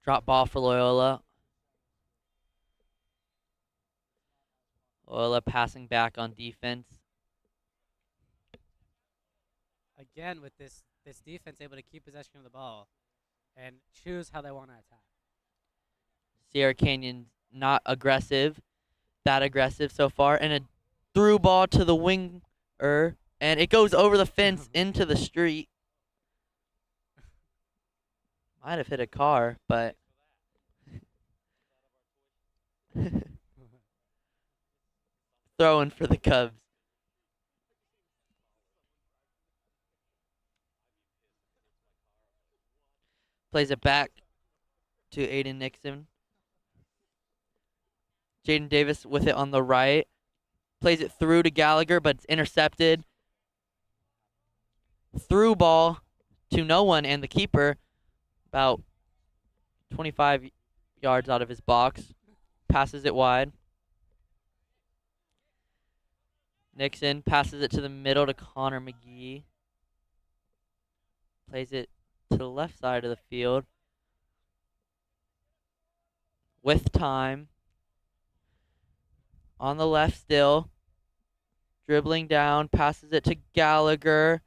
Drop ball for Loyola. Loyola passing back on defense. Again, with this defense able to keep possession of the ball and choose how they want to attack. Sierra Canyon not that aggressive so far. And a through ball to the winger. And it goes over the fence into the street. Might have hit a car, but throwing for the Cubs. Plays it back to Aiden Nixon. Jaden Davis with it on the right. Plays it through to Gallagher, but it's intercepted. Through ball to no one, and the keeper about 25 yards out of his box. Passes it wide. Nixon passes it to the middle to Connor McGee. Plays it to the left side of the field. With time. On the left still. Dribbling down. Passes it to Gallagher.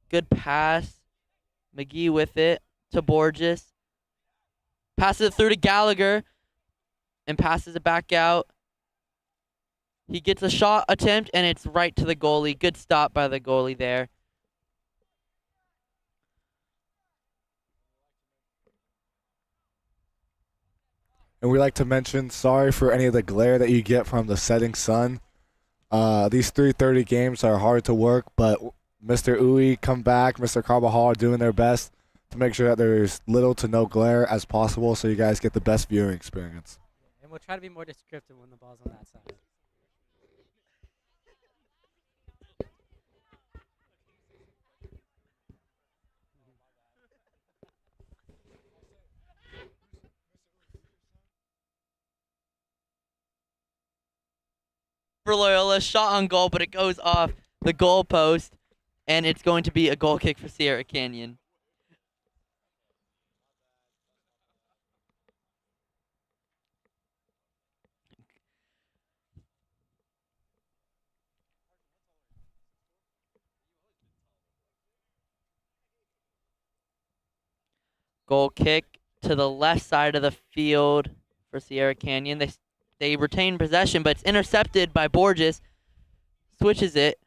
Good pass. McGee with it to Borges. Passes it through to Gallagher. And passes it back out. He gets a shot attempt, and it's right to the goalie. Good stop by the goalie there. And we like to mention, sorry for any of the glare that you get from the setting sun. These 3:30 games are hard to work, but Mr. Uwe come back, Mr. Carbajal are doing their best to make sure that there's little to no glare as possible so you guys get the best viewing experience. And we'll try to be more descriptive when the ball's on that side. For Loyola, shot on goal, but it goes off the goal post, and it's going to be a goal kick for Sierra Canyon. Goal kick to the left side of the field for Sierra Canyon. They retain possession, but it's intercepted by Borges. Switches it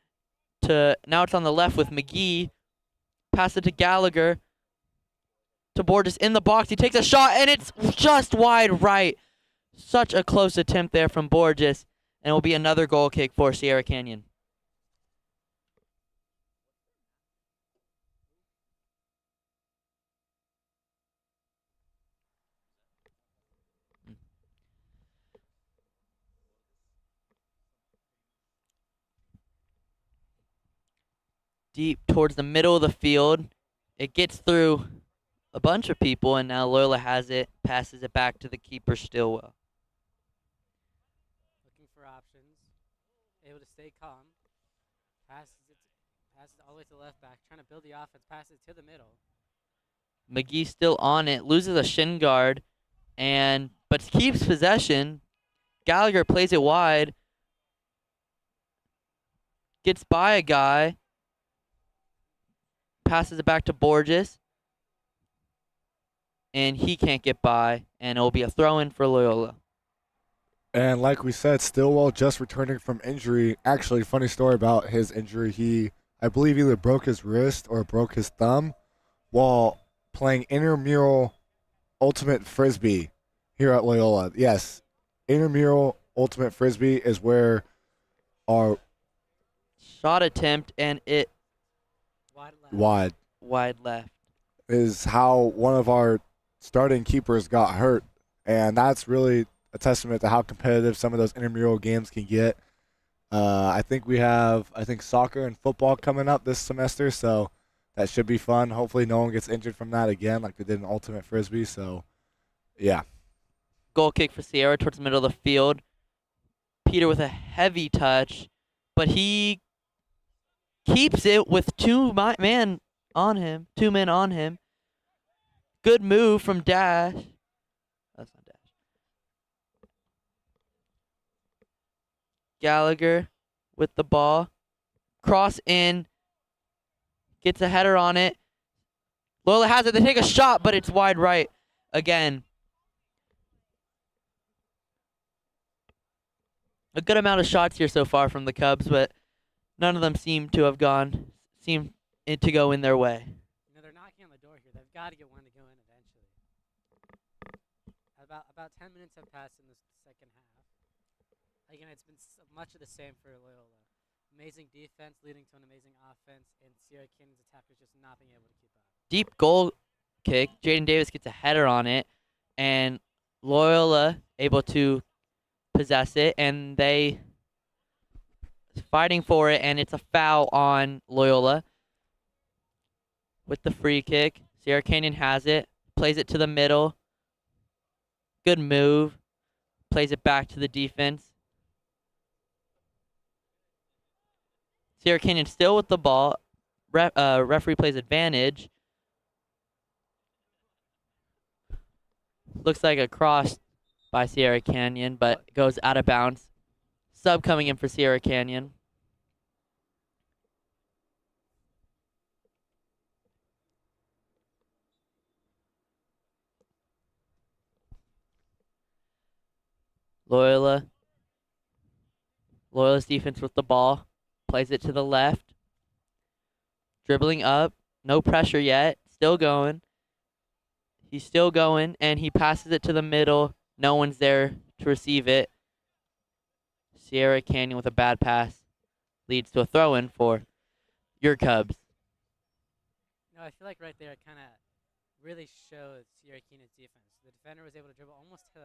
to, now it's on the left with McGee. Pass it to Gallagher. To Borges in the box. He takes a shot, and it's just wide right. Such a close attempt there from Borges. And it will be another goal kick for Sierra Canyon. Deep towards the middle of the field. It gets through a bunch of people, and now Loyola has it. Passes it back to the keeper, Stillwell. Looking for options. Able to stay calm. Passes all the way to the left back. Trying to build the offense. Passes it to the middle. McGee still on it. Loses a shin guard, but keeps possession. Gallagher plays it wide. Gets by a guy. Passes it back to Borges. And he can't get by. And it will be a throw-in for Loyola. And like we said, Stillwell just returning from injury. Actually, funny story about his injury. He, I believe, either broke his wrist or broke his thumb while playing intramural ultimate frisbee here at Loyola. Yes, intramural ultimate frisbee is where our shot attempt, and it wide left is how one of our starting keepers got hurt, and that's really a testament to how competitive some of those intramural games can get. I think we have soccer and football coming up this semester, so that should be fun. Hopefully no one gets injured from that again like they did in ultimate frisbee. So yeah, goal kick for Sierra towards the middle of the field. Peter with a heavy touch, but he keeps it with two men on him. Good move from Dash. That's not Dash. Gallagher with the ball. Cross in. Gets a header on it. Loyola has it. They take a shot, but it's wide right again. A good amount of shots here so far from the Cubs, but none of them seem to go in their way. You know, they're knocking on the door here. They've got to get one to go in eventually. About 10 minutes have passed in the second half. Again, it's been much of the same for Loyola. Amazing defense leading to an amazing offense, and Sierra Canyon's attackers just not being able to keep up. Deep goal kick. Jaden Davis gets a header on it, and Loyola able to possess it, and they fighting for it, and it's a foul on Loyola with the free kick. Sierra Canyon has it, plays it to the middle. Good move. Plays it back to the defense. Sierra Canyon still with the ball. referee plays advantage. Looks like a cross by Sierra Canyon, but goes out of bounds. Sub coming in for Sierra Canyon. Loyola. Loyola's defense with the ball. Plays it to the left. Dribbling up. No pressure yet. Still going. He's still going, and he passes it to the middle. No one's there to receive it. Sierra Canyon with a bad pass leads to a throw-in for your Cubs. No, I feel like right there it kind of really showed Sierra Canyon's defense. The defender was able to dribble almost to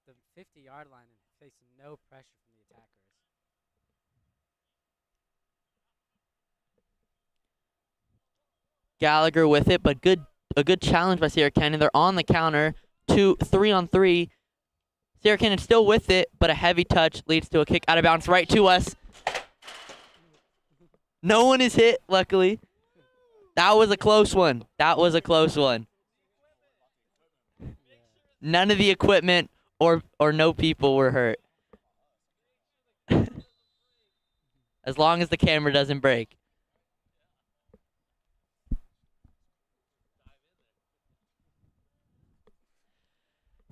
the 50-yard line and face no pressure from the attackers. Gallagher with it, but a good challenge by Sierra Canyon. They're on the counter. 3-on-3. Sierra Canyon still with it, but a heavy touch leads to a kick out of bounds right to us. No one is hit, luckily. That was a close one. That was a close one. None of the equipment or no people were hurt. As long as the camera doesn't break.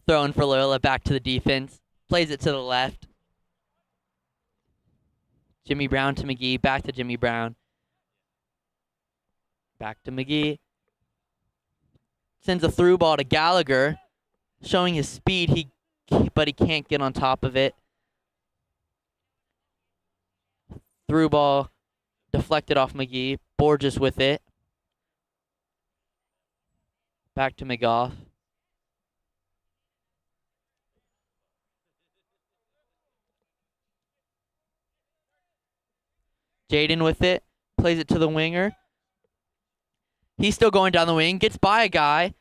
Throwing for Loyola, back to the defense. Plays it to the left. Jimmy Brown to McGee, back to Jimmy Brown. Back to McGee. Sends a through ball to Gallagher, showing his speed, but he can't get on top of it. Through ball deflected off McGee. Borges with it. Back to McGough. Jaden with it. Plays it to the winger. He's still going down the wing. Gets by a guy.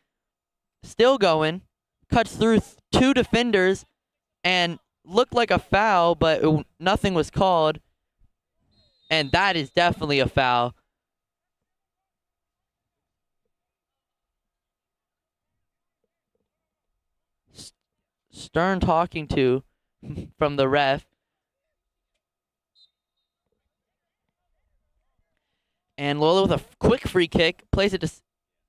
Still going. Cuts through two defenders. And looked like a foul, but nothing was called. And that is definitely a foul. Stern talking to from the ref. And Loyola with a quick free kick. Plays it to...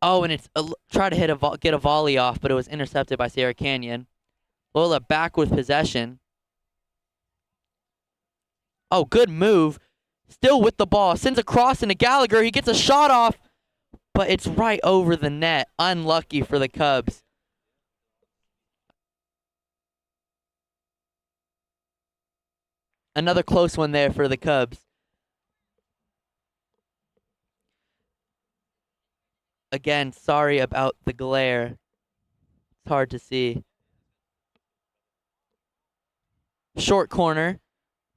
Oh, and it's try to get a volley off, but it was intercepted by Sierra Canyon. Loyola back with possession. Oh, good move. Still with the ball. Sends a cross into Gallagher. He gets a shot off, but it's right over the net. Unlucky for the Cubs. Another close one there for the Cubs. Again, sorry about the glare. It's hard to see. Short corner.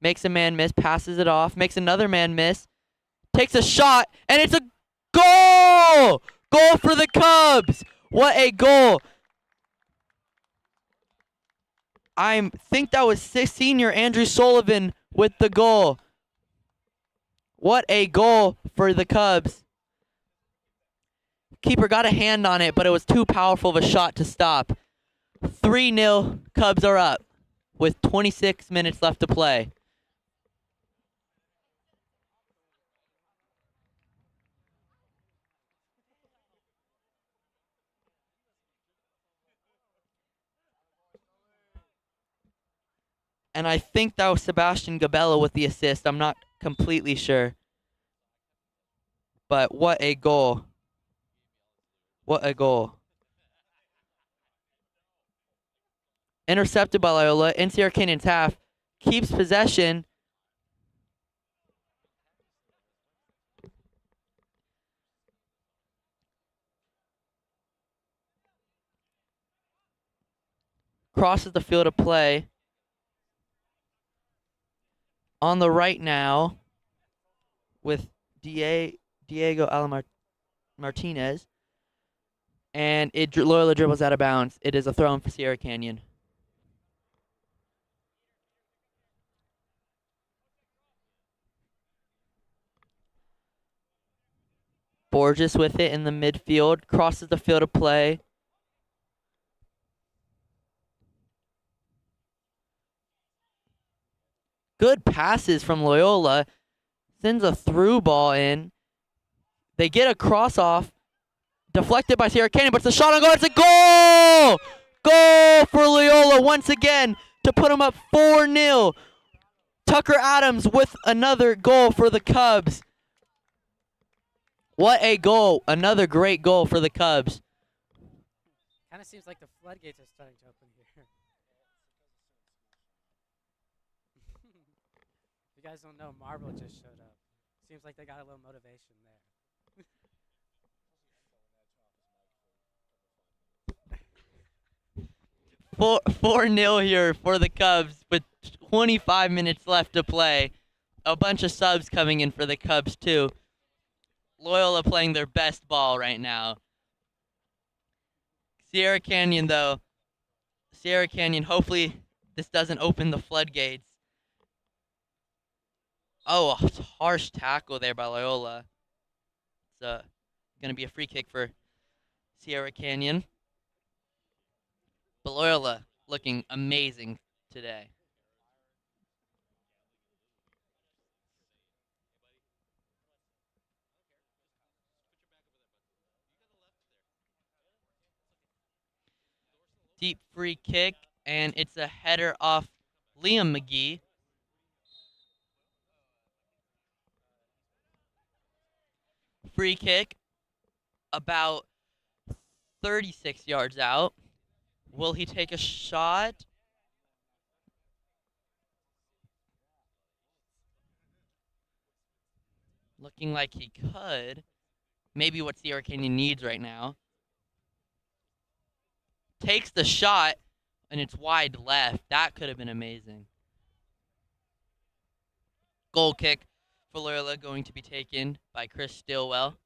Makes a man miss. Passes it off. Makes another man miss. Takes a shot. And it's a goal! Goal for the Cubs! What a goal! I think that was senior Andrew Sullivan with the goal. What a goal for the Cubs. Keeper got a hand on it, but it was too powerful of a shot to stop. 3-0, Cubs are up with 26 minutes left to play. And I think that was Sebastian Gabella with the assist. I'm not completely sure. But what a goal. What a goal. Intercepted by Loyola in Sierra Canyon's half. Keeps possession. Crosses the field of play. On the right now with Diego Martinez. And Loyola dribbles out of bounds. It is a throw in for Sierra Canyon. Borges with it in the midfield. Crosses the field of play. Good passes from Loyola. Sends a through ball in. They get a cross off. Deflected by Sierra Canyon, but it's a shot on goal. It's a goal! Goal for Loyola once again to put them up 4-0. Tucker Adams with another goal for the Cubs. What a goal. Another great goal for the Cubs. Kind of seems like the floodgates are starting to open here. You guys don't know, Marble just showed up. Seems like they got a little motivation there. 4-0 here for the Cubs with 25 minutes left to play. A bunch of subs coming in for the Cubs too. Loyola playing their best ball right now. Sierra Canyon though. Sierra Canyon, hopefully this doesn't open the floodgates. Oh, a harsh tackle there by Loyola. It's going to be a free kick for Sierra Canyon. But Loyola looking amazing today. Deep free kick, and it's a header off Liam McGee. Free kick about 36 yards out. Will he take a shot? Looking like he could. Maybe what Sierra Canyon needs right now. Takes the shot, and it's wide left. That could have been amazing. Goal kick for Loyola going to be taken by Chris Stillwell.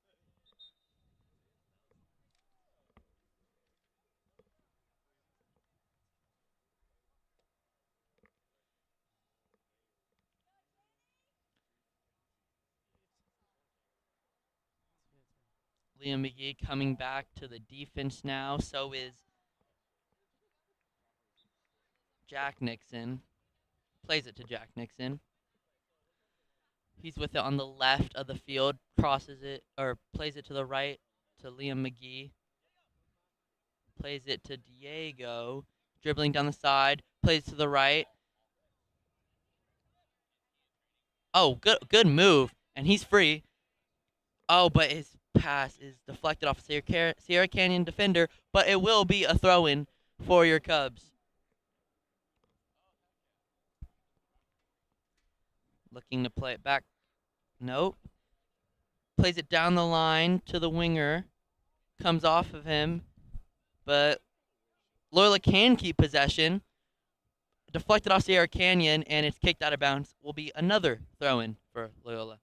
Liam McGee coming back to the defense now. So is Jack Nixon. Plays it to Jack Nixon. He's with it on the left of the field. Crosses it, or plays it to the right to Liam McGee. Plays it to Diego. Dribbling down the side. Plays to the right. Oh, good move. And he's free. Oh, but his pass is deflected off Sierra Canyon defender, but it will be a throw-in for your Cubs. Looking to play it back. Nope. Plays it down the line to the winger. Comes off of him, but Loyola can keep possession. Deflected off Sierra Canyon, and it's kicked out of bounds. Will be another throw-in for Loyola.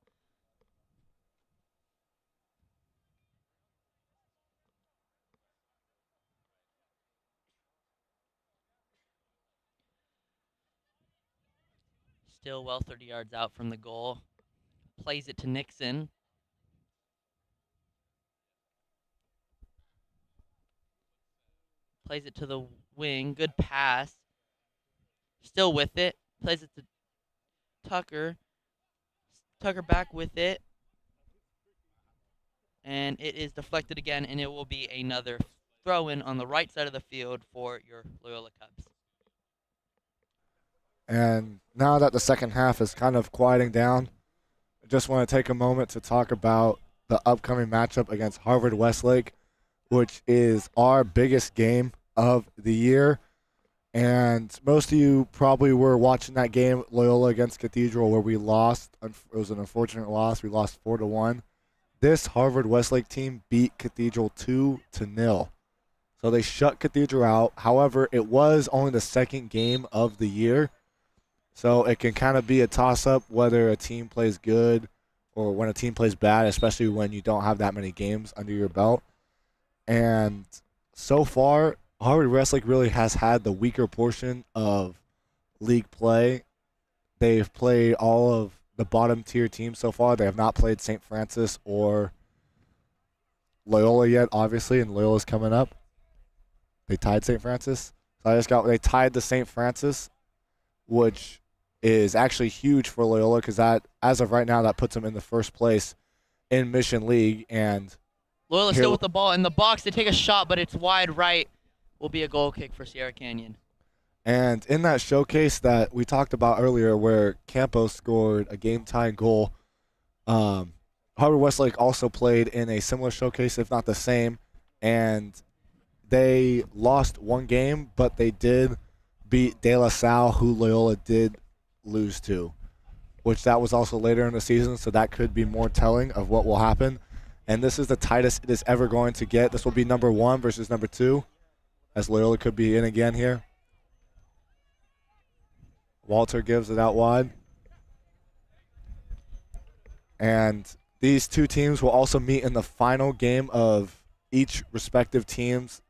Stillwell 30 yards out from the goal. Plays it to Nixon. Plays it to the wing. Good pass. Still with it. Plays it to Tucker. Tucker back with it. And it is deflected again, and it will be another throw-in on the right side of the field for your Loyola Cubs. And now that the second half is kind of quieting down, I just want to take a moment to talk about the upcoming matchup against Harvard Westlake, which is our biggest game of the year. And most of you probably were watching that game, Loyola against Cathedral, where we lost. It was an unfortunate loss. We lost 4-1. This Harvard Westlake team beat Cathedral 2-0. So they shut Cathedral out. However, it was only the second game of the year. So it can kind of be a toss-up whether a team plays good or when a team plays bad, especially when you don't have that many games under your belt. And so far, Harvard Westlake really has had the weaker portion of league play. They've played all of the bottom-tier teams so far. They have not played St. Francis or Loyola yet, obviously, and Loyola's coming up. They tied St. Francis. So they tied the St. Francis, which is actually huge for Loyola because that, as of right now, that puts them in the first place in Mission League. And Loyola here, still with the ball in the box. They take a shot, but it's wide right. Will be a goal kick for Sierra Canyon. and in that showcase that we talked about earlier, where Campos scored a game-tying goal, Harvard Westlake also played in a similar showcase, if not the same, and they lost one game, but they did beat De La Salle, who Loyola did lose to, which that was also later in the season, so that could be more telling of what will happen. And this is the tightest it is ever going to get. This will be number 1 versus number 2, as Loyola could be in again here. Walter gives it out wide. And these two teams will also meet in the final game of each respective team's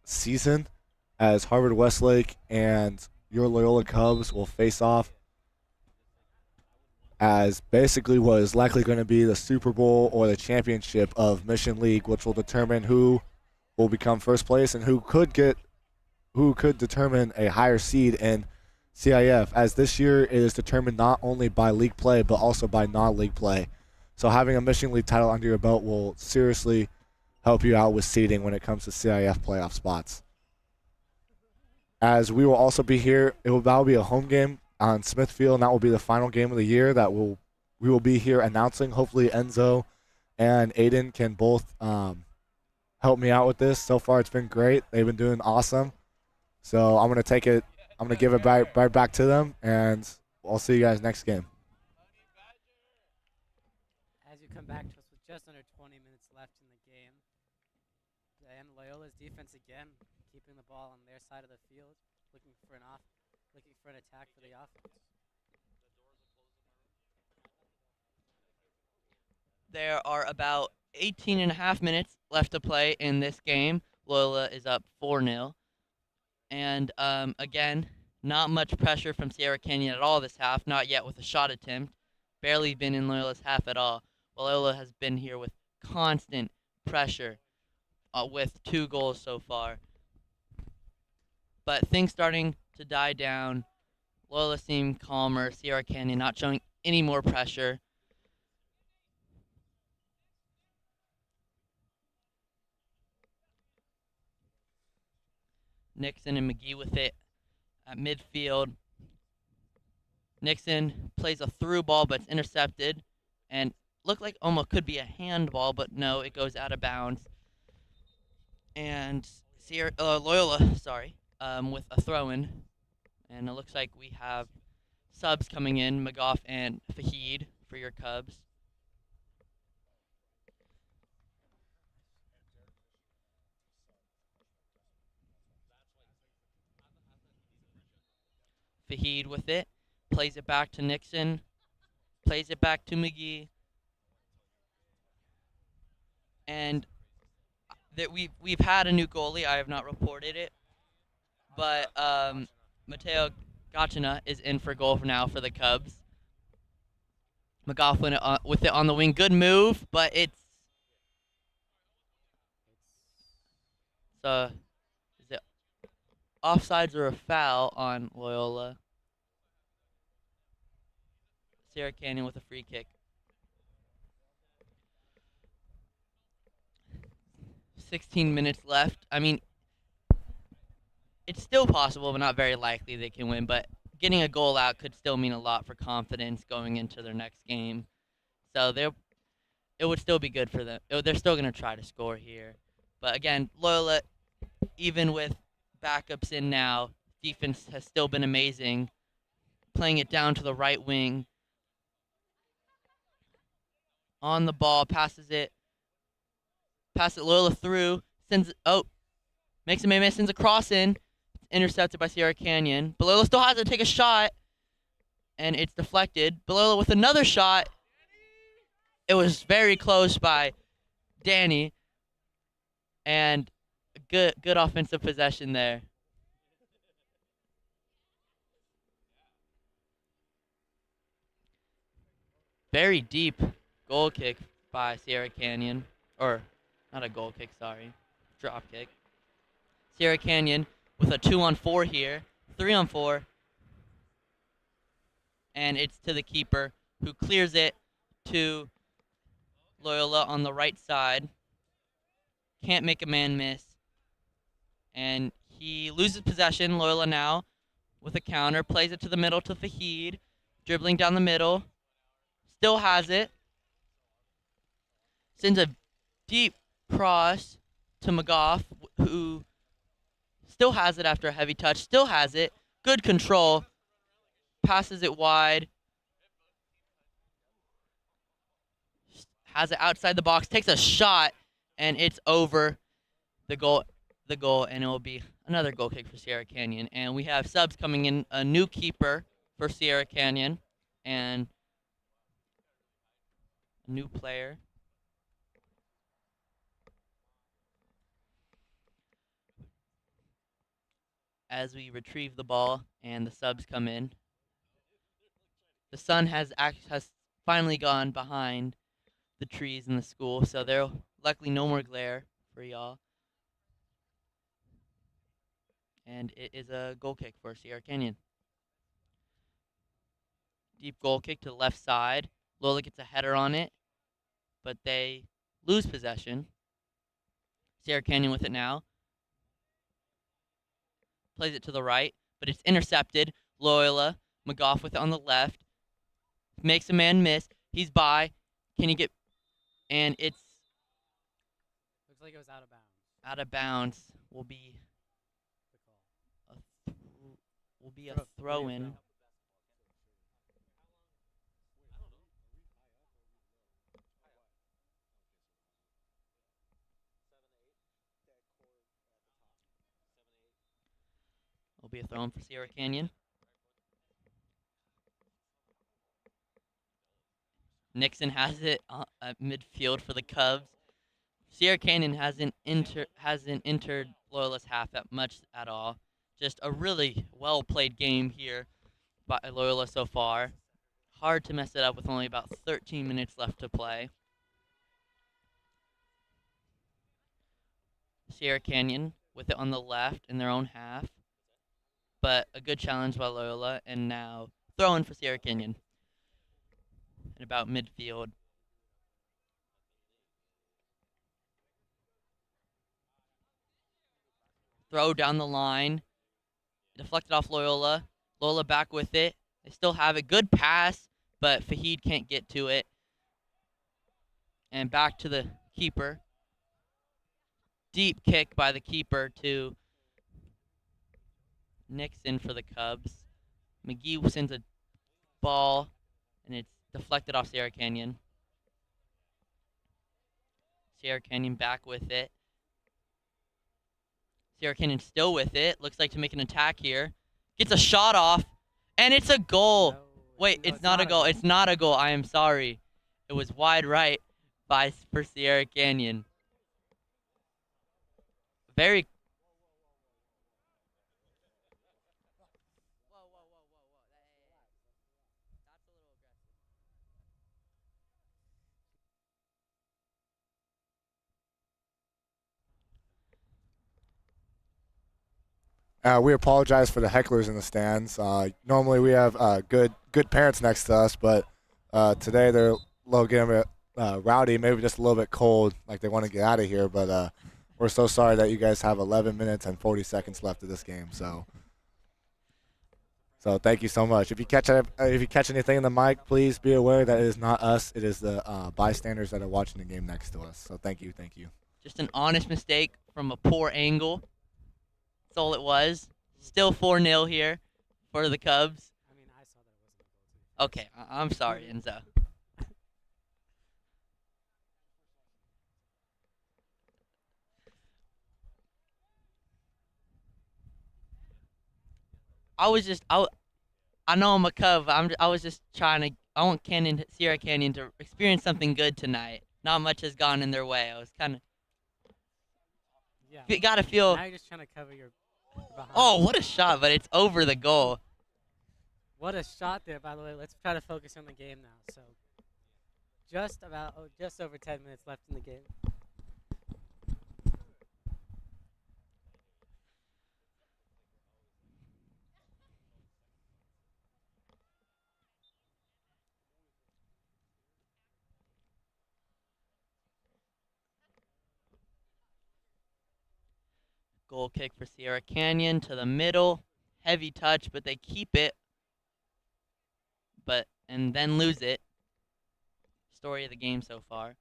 season, as Harvard Westlake and your Loyola Cubs will face off as basically what is likely going to be the Super Bowl or the championship of Mission League, which will determine who will become first place and who could determine a higher seed in CIF, as this year it is determined not only by league play but also by non-league play. So having a Mission League title under your belt will seriously help you out with seeding when it comes to CIF playoff spots. As we will also be here, that will be a home game on Smithfield, and that will be the final game of the year that we will be here announcing. Hopefully Enzo and Aiden can both help me out with this. So far it's been great. They've been doing awesome. So I'm going to give it right back to them, and I'll see you guys next game. As you come back to us with just under 20 minutes left in the game, and Loyola's defense again keeping the ball on their side of the field, looking for an attack for the offense. There are about 18 and a half minutes left to play in this game. Loyola is up 4-0. And again, not much pressure from Sierra Canyon at all this half, not yet with a shot attempt. Barely been in Loyola's half at all. Loyola has been here with constant pressure with 2 goals so far. But things starting to die down. Loyola seemed calmer. Sierra Canyon not showing any more pressure. Nixon and McGee with it at midfield. Nixon plays a through ball, but it's intercepted. And looked like almost could be a handball, but no, it goes out of bounds. And Loyola, with a throw-in. And it looks like we have subs coming in, McGough and Fahid for your Cubs. Fahid with it, plays it back to Nixon, plays it back to McGee. And that we've had a new goalie. I have not reported it, but Mateo Gachina is in for goal now for the Cubs. McGough with it on the wing. Good move, but is it offsides or a foul on Loyola? Sierra Canyon with a free kick. 16 minutes left. I mean, it's still possible, but not very likely they can win. But getting a goal out could still mean a lot for confidence going into their next game. So it would still be good for them. They're still going to try to score here. But again, Loyola, even with backups in now, defense has still been amazing. Playing it down to the right wing. On the ball, passes it. Loyola through. Makes a miss, sends a cross in. It's intercepted by Sierra Canyon. But Loyola still has to take a shot. And it's deflected. Loyola with another shot. It was very close by Danny. And good offensive possession there. Very deep goal kick by Sierra Canyon. Or, not a goal kick, sorry. Drop kick. Sierra Canyon with a 2-on-4 here. 3-on-4. And it's to the keeper, who clears it to Loyola on the right side. Can't make a man miss. And he loses possession. Loyola now with a counter. Plays it to the middle to Fahid. Dribbling down the middle. Still has it. Sends a deep cross to McGough, who still has it after a heavy touch. Still has it. Good control. Passes it wide. Has it outside the box. Takes a shot, and it's over the goal, and it will be another goal kick for Sierra Canyon. And we have subs coming in, a new keeper for Sierra Canyon, and a new player. As we retrieve the ball and the subs come in, the sun has finally gone behind the trees in the school, so there's luckily no more glare for y'all. And it is a goal kick for Sierra Canyon. Deep goal kick to the left side. Loyola gets a header on it, but they lose possession. Sierra Canyon with it now. Plays it to the right, but it's intercepted. Loyola, McGough with it on the left. Makes a man miss. He's by. Can he get... And it's... Looks like it was out of bounds. Out of bounds. Will be a throw-in. Will be a throw-in for Sierra Canyon. Nixon has it at midfield for the Cubs. Sierra Canyon hasn't entered Loyola's half that much at all. Just a really well-played game here by Loyola so far. Hard to mess it up with only about 13 minutes left to play. Sierra Canyon with it on the left in their own half. But a good challenge by Loyola, and now throw-in for Sierra Canyon. And about midfield. Throw down the line. Deflected off Loyola. Loyola back with it. They still have it. Good pass, but Fahid can't get to it. And back to the keeper. Deep kick by the keeper to Nixon for the Cubs. McGee sends a ball, and it's deflected off Sierra Canyon. Sierra Canyon back with it. Sierra Canyon still with it. Looks like to make an attack here. Gets a shot off, and it's a goal. No, Wait, no, it's not a goal. It's not a goal. I am sorry. It was wide right for Sierra Canyon. Very... We apologize for the hecklers in the stands. Normally we have good parents next to us, but today they're a little getting rowdy, maybe just a little bit cold, like they want to get out of here. But we're so sorry that you guys have 11 minutes and 40 seconds left of this game. So thank you so much. If you catch anything in the mic, please be aware that it is not us. It is the bystanders that are watching the game next to us. So thank you. Just an honest mistake from a poor angle. That's all it was. Still 4-0 here for the Cubs. I mean, I saw that it wasn't a goal, too. Okay, I'm sorry, Enzo. I know I'm a Cub. I was just trying to. I want Sierra Canyon to experience something good tonight. Not much has gone in their way. I was kind of. Yeah. You gotta feel. Now you're just trying to cover your behind. Oh, what a shot! But it's over the goal. What a shot there, by the way. Let's try to focus on the game now. So, just over 10 minutes left in the game. Goal kick for Sierra Canyon to the middle. Heavy touch, but they keep it, and then lose it. Story of the game so far.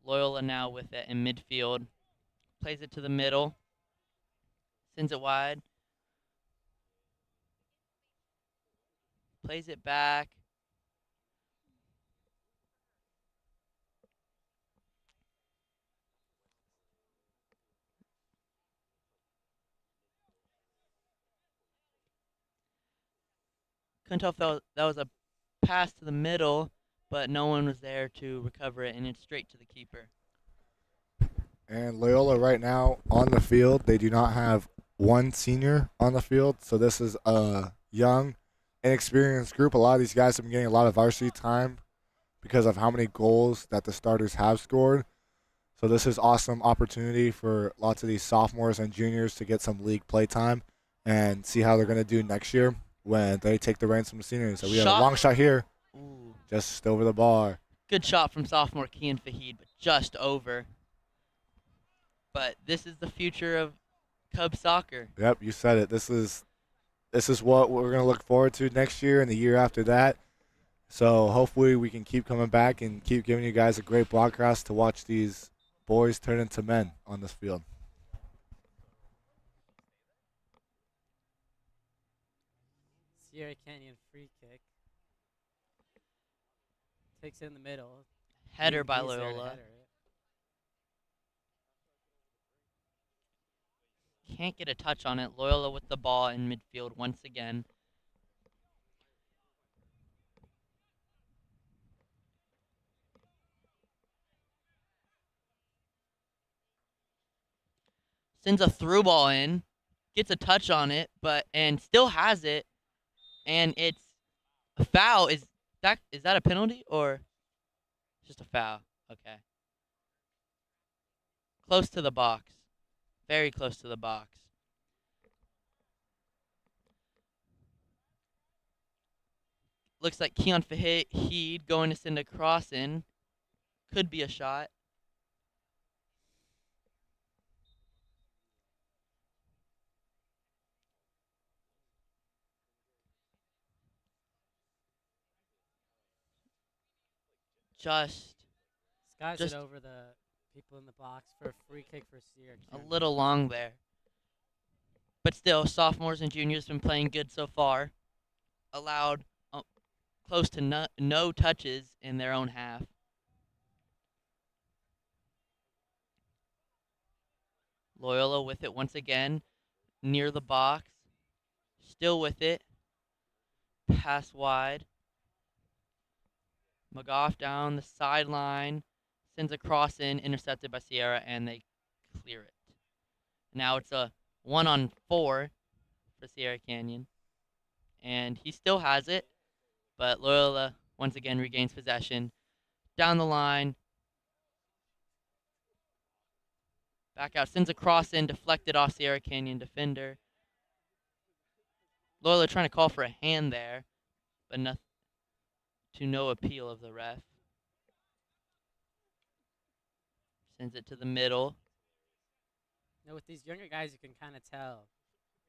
Loyola now with it in midfield. Plays it to the middle. Sends it wide. Plays it back. Couldn't tell if that was a pass to the middle, but no one was there to recover it, and it's straight to the keeper. And Loyola right now on the field, they do not have one senior on the field. So this is a young, inexperienced group. A lot of these guys have been getting a lot of varsity time because of how many goals that the starters have scored. So this is awesome opportunity for lots of these sophomores and juniors to get some league play time and see how they're going to do next year when they take the reins from the seniors. So we have a long shot here, Ooh. just over the bar. Good shot from sophomore Kian Fahid, but just over. But this is the future of Cub soccer. Yep, you said it. This is what we're going to look forward to next year and the year after that. So hopefully we can keep coming back and keep giving you guys a great broadcast to watch these boys turn into men on this field. Sierra Canyon free kick. Takes it in the middle. Header by He's there to Loyola. header it. Can't get a touch on it. Loyola with the ball in midfield once again. Sends a through ball in. Gets a touch on it, and still has it. And it's a foul. Is that a penalty or just a foul? Okay. Close to the box. Very close to the box. Looks like Keon Fahid going to send a cross in. Could be a shot. Just Skies Just- it over the people in the box for a free kick for Sierra a Canyon. little long there. But still, sophomores and juniors been playing good so far. Allowed close to no touches in their own half. Loyola with it once again, near the box. Still with it. Pass wide. McGough down the sideline. Sends a cross in, intercepted by Sierra, and they clear it. Now it's a 1-on-4 for Sierra Canyon. And he still has it, but Loyola once again regains possession. Down the line. Back out. Sends a cross in, deflected off Sierra Canyon defender. Loyola trying to call for a hand there, but to no appeal of the ref. Sends it to the middle. With these younger guys, you can kind of tell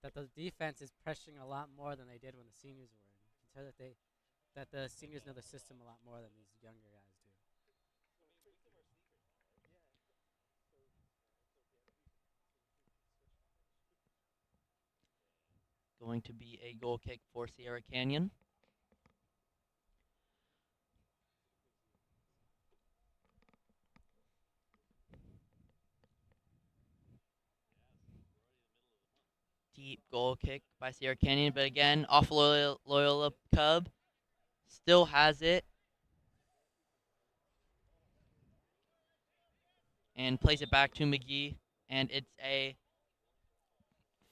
that the defense is pressuring a lot more than they did when the seniors were in. You can tell that the seniors know the system a lot more than these younger guys do. Going to be a goal kick for Sierra Canyon. Deep goal kick by Sierra Canyon, but again, off Loyola Cub. Still has it. And plays it back to McGee. And it's a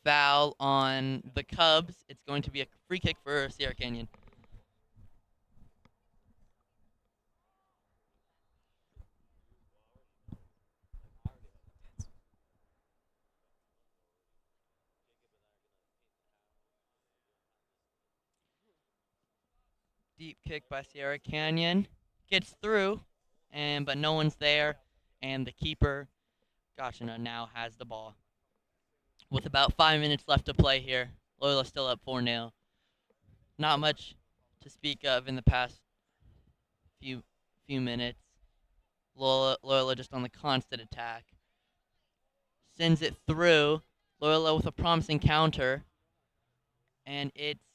foul on the Cubs. It's going to be a free kick for Sierra Canyon. Deep kick by Sierra Canyon. Gets through, but no one's there. And the keeper, Gachina, now has the ball. with about 5 minutes left to play here. Loyola still up 4-0. Not much to speak of in the past few minutes. Loyola just on the constant attack. Sends it through. Loyola with a promising counter. And it's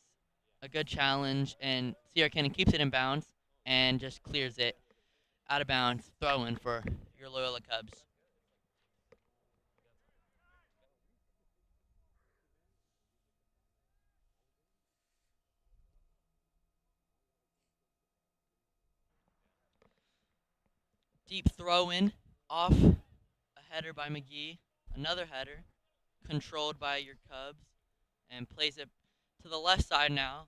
a good challenge. And Sierra Canyon keeps it in bounds and just clears it out of bounds. Throw in for your Loyola Cubs. Deep throw in off a header by McGee. Another header controlled by your Cubs and plays it to the left side now.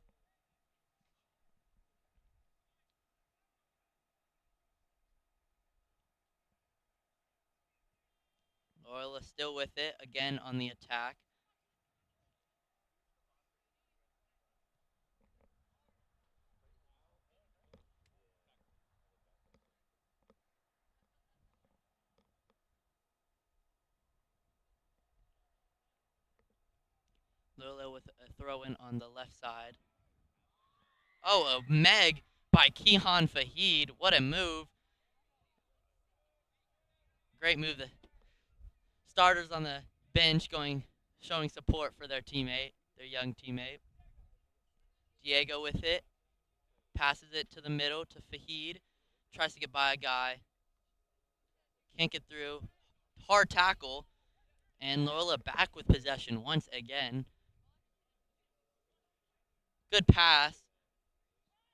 Loyola still with it, again on the attack. Loyola with a throw in on the left side. Oh, a Meg by Kihan Fahid. What a move. Great move. The starters on the bench showing support for their teammate, their young teammate. Diego with it. Passes it to the middle to Fahid. Tries to get by a guy. Can't get through. Hard tackle. And Loyola back with possession once again. Good pass.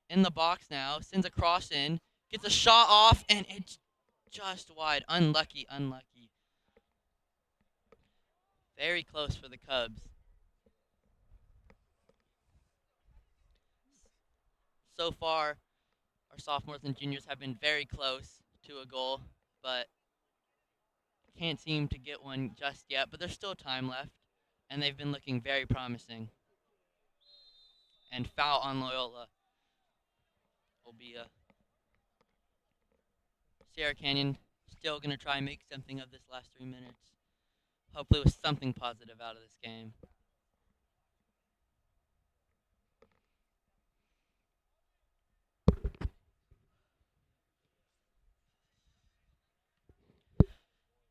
In the box now. Sends a cross in. Gets a shot off. And it's just wide. Unlucky. Very close for the Cubs. So far, our sophomores and juniors have been very close to a goal, but can't seem to get one just yet. But there's still time left, and they've been looking very promising. And foul on Loyola will be a Sierra Canyon still going to try and make something of this last 3 minutes. Hopefully with something positive out of this game.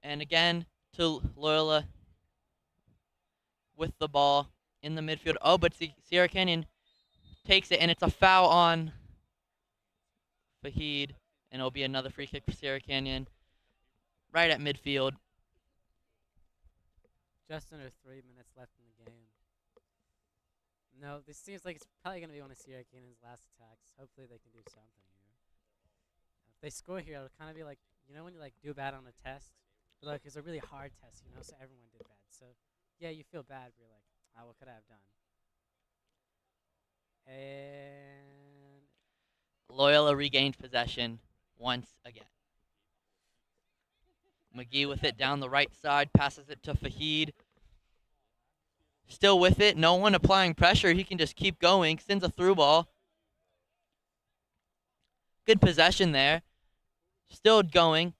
And again to Loyola with the ball in the midfield. Oh, but Sierra Canyon takes it, and it's a foul on Fahid, and it'll be another free kick for Sierra Canyon right at midfield. Just under 3 minutes left in the game. No, this seems like it's probably going to be one of Sierra Canyon's last attacks. Hopefully they can do something here. If they score here, it'll kind of be like, you know when you like do bad on a test? But like it's a really hard test, you know, so everyone did bad. So yeah, you feel bad, but you're like, what could I have done? And Loyola regained possession once again. McGee with it down the right side, passes it to Fahid. Still with it, no one applying pressure. He can just keep going, sends a through ball. Good possession there. Still going,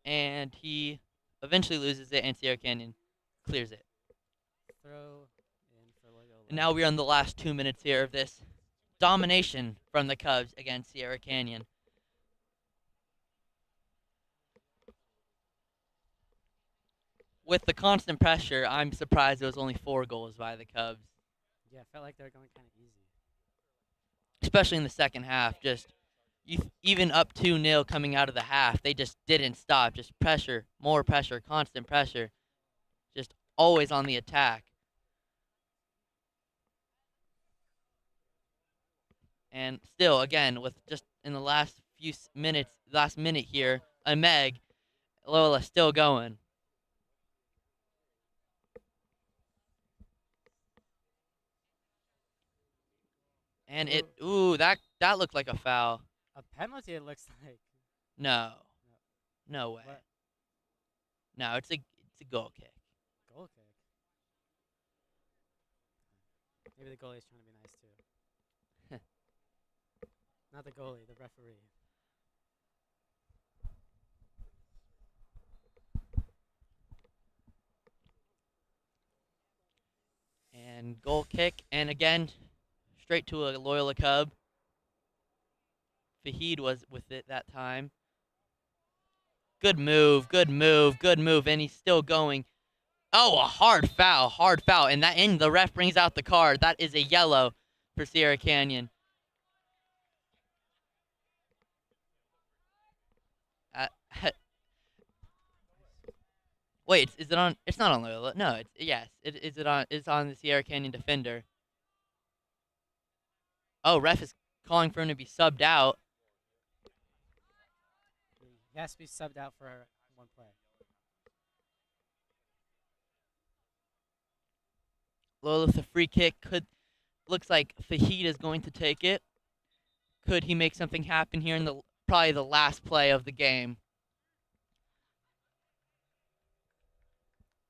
and he eventually loses it, and Sierra Canyon clears it. throw in for Loyola. And now we're on the last 2 minutes here of this domination from the Cubs against Sierra Canyon. With the constant pressure, I'm surprised it was only 4 goals by the Cubs. Yeah, felt like they were going kind of easy. Especially in the second half. Just even up 2-0 coming out of the half, they just didn't stop. Just pressure, more pressure, constant pressure. Just always on the attack. And still, again, with just in the last minute here, a Meg, Loyola still going. And that looked like a foul. A penalty, it looks like. No way. What? No, it's a goal kick. Goal kick. Maybe the goalie's trying to be nice too. Not the goalie, the referee. And goal kick, and again, straight to a Loyola Cub. Fahid was with it that time. Good move, good move, good move, and he's still going. Oh, a hard foul, and the ref brings out the card. That is a yellow for Sierra Canyon. Wait, is it on? It's not on Loyola. No, it's on the Sierra Canyon defender. Oh, ref is calling for him to be subbed out. He has to be subbed out for one play. Loyola with a free kick. Looks like Fahid is going to take it. Could he make something happen here in probably the last play of the game?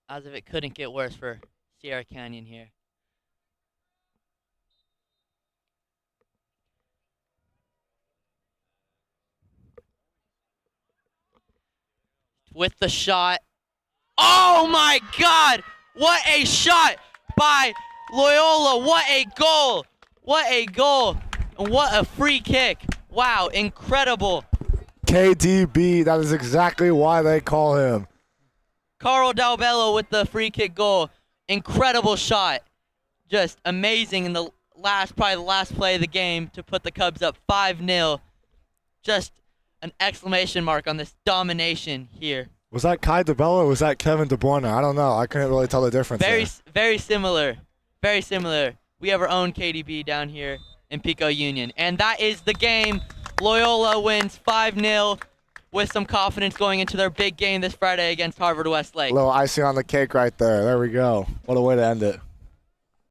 As if it couldn't get worse for Sierra Canyon here. With the shot. Oh my God! What a shot by Loyola! What a goal! What a goal! And what a free kick! Wow, incredible! KDB, that is exactly why they call him. Carl Dalbello with the free kick goal. Incredible shot. Just amazing in probably the last play of the game to put the Cubs up 5-0. Just an exclamation mark on this domination here. Was that Kai DeBello or was that Kevin De Bruyne? I don't know. I couldn't really tell the difference. Very similar. Very similar. We have our own KDB down here in Pico Union. And that is the game. Loyola wins 5-0 with some confidence going into their big game this Friday against Harvard Westlake. Little icing on the cake right there. There we go. What a way to end it.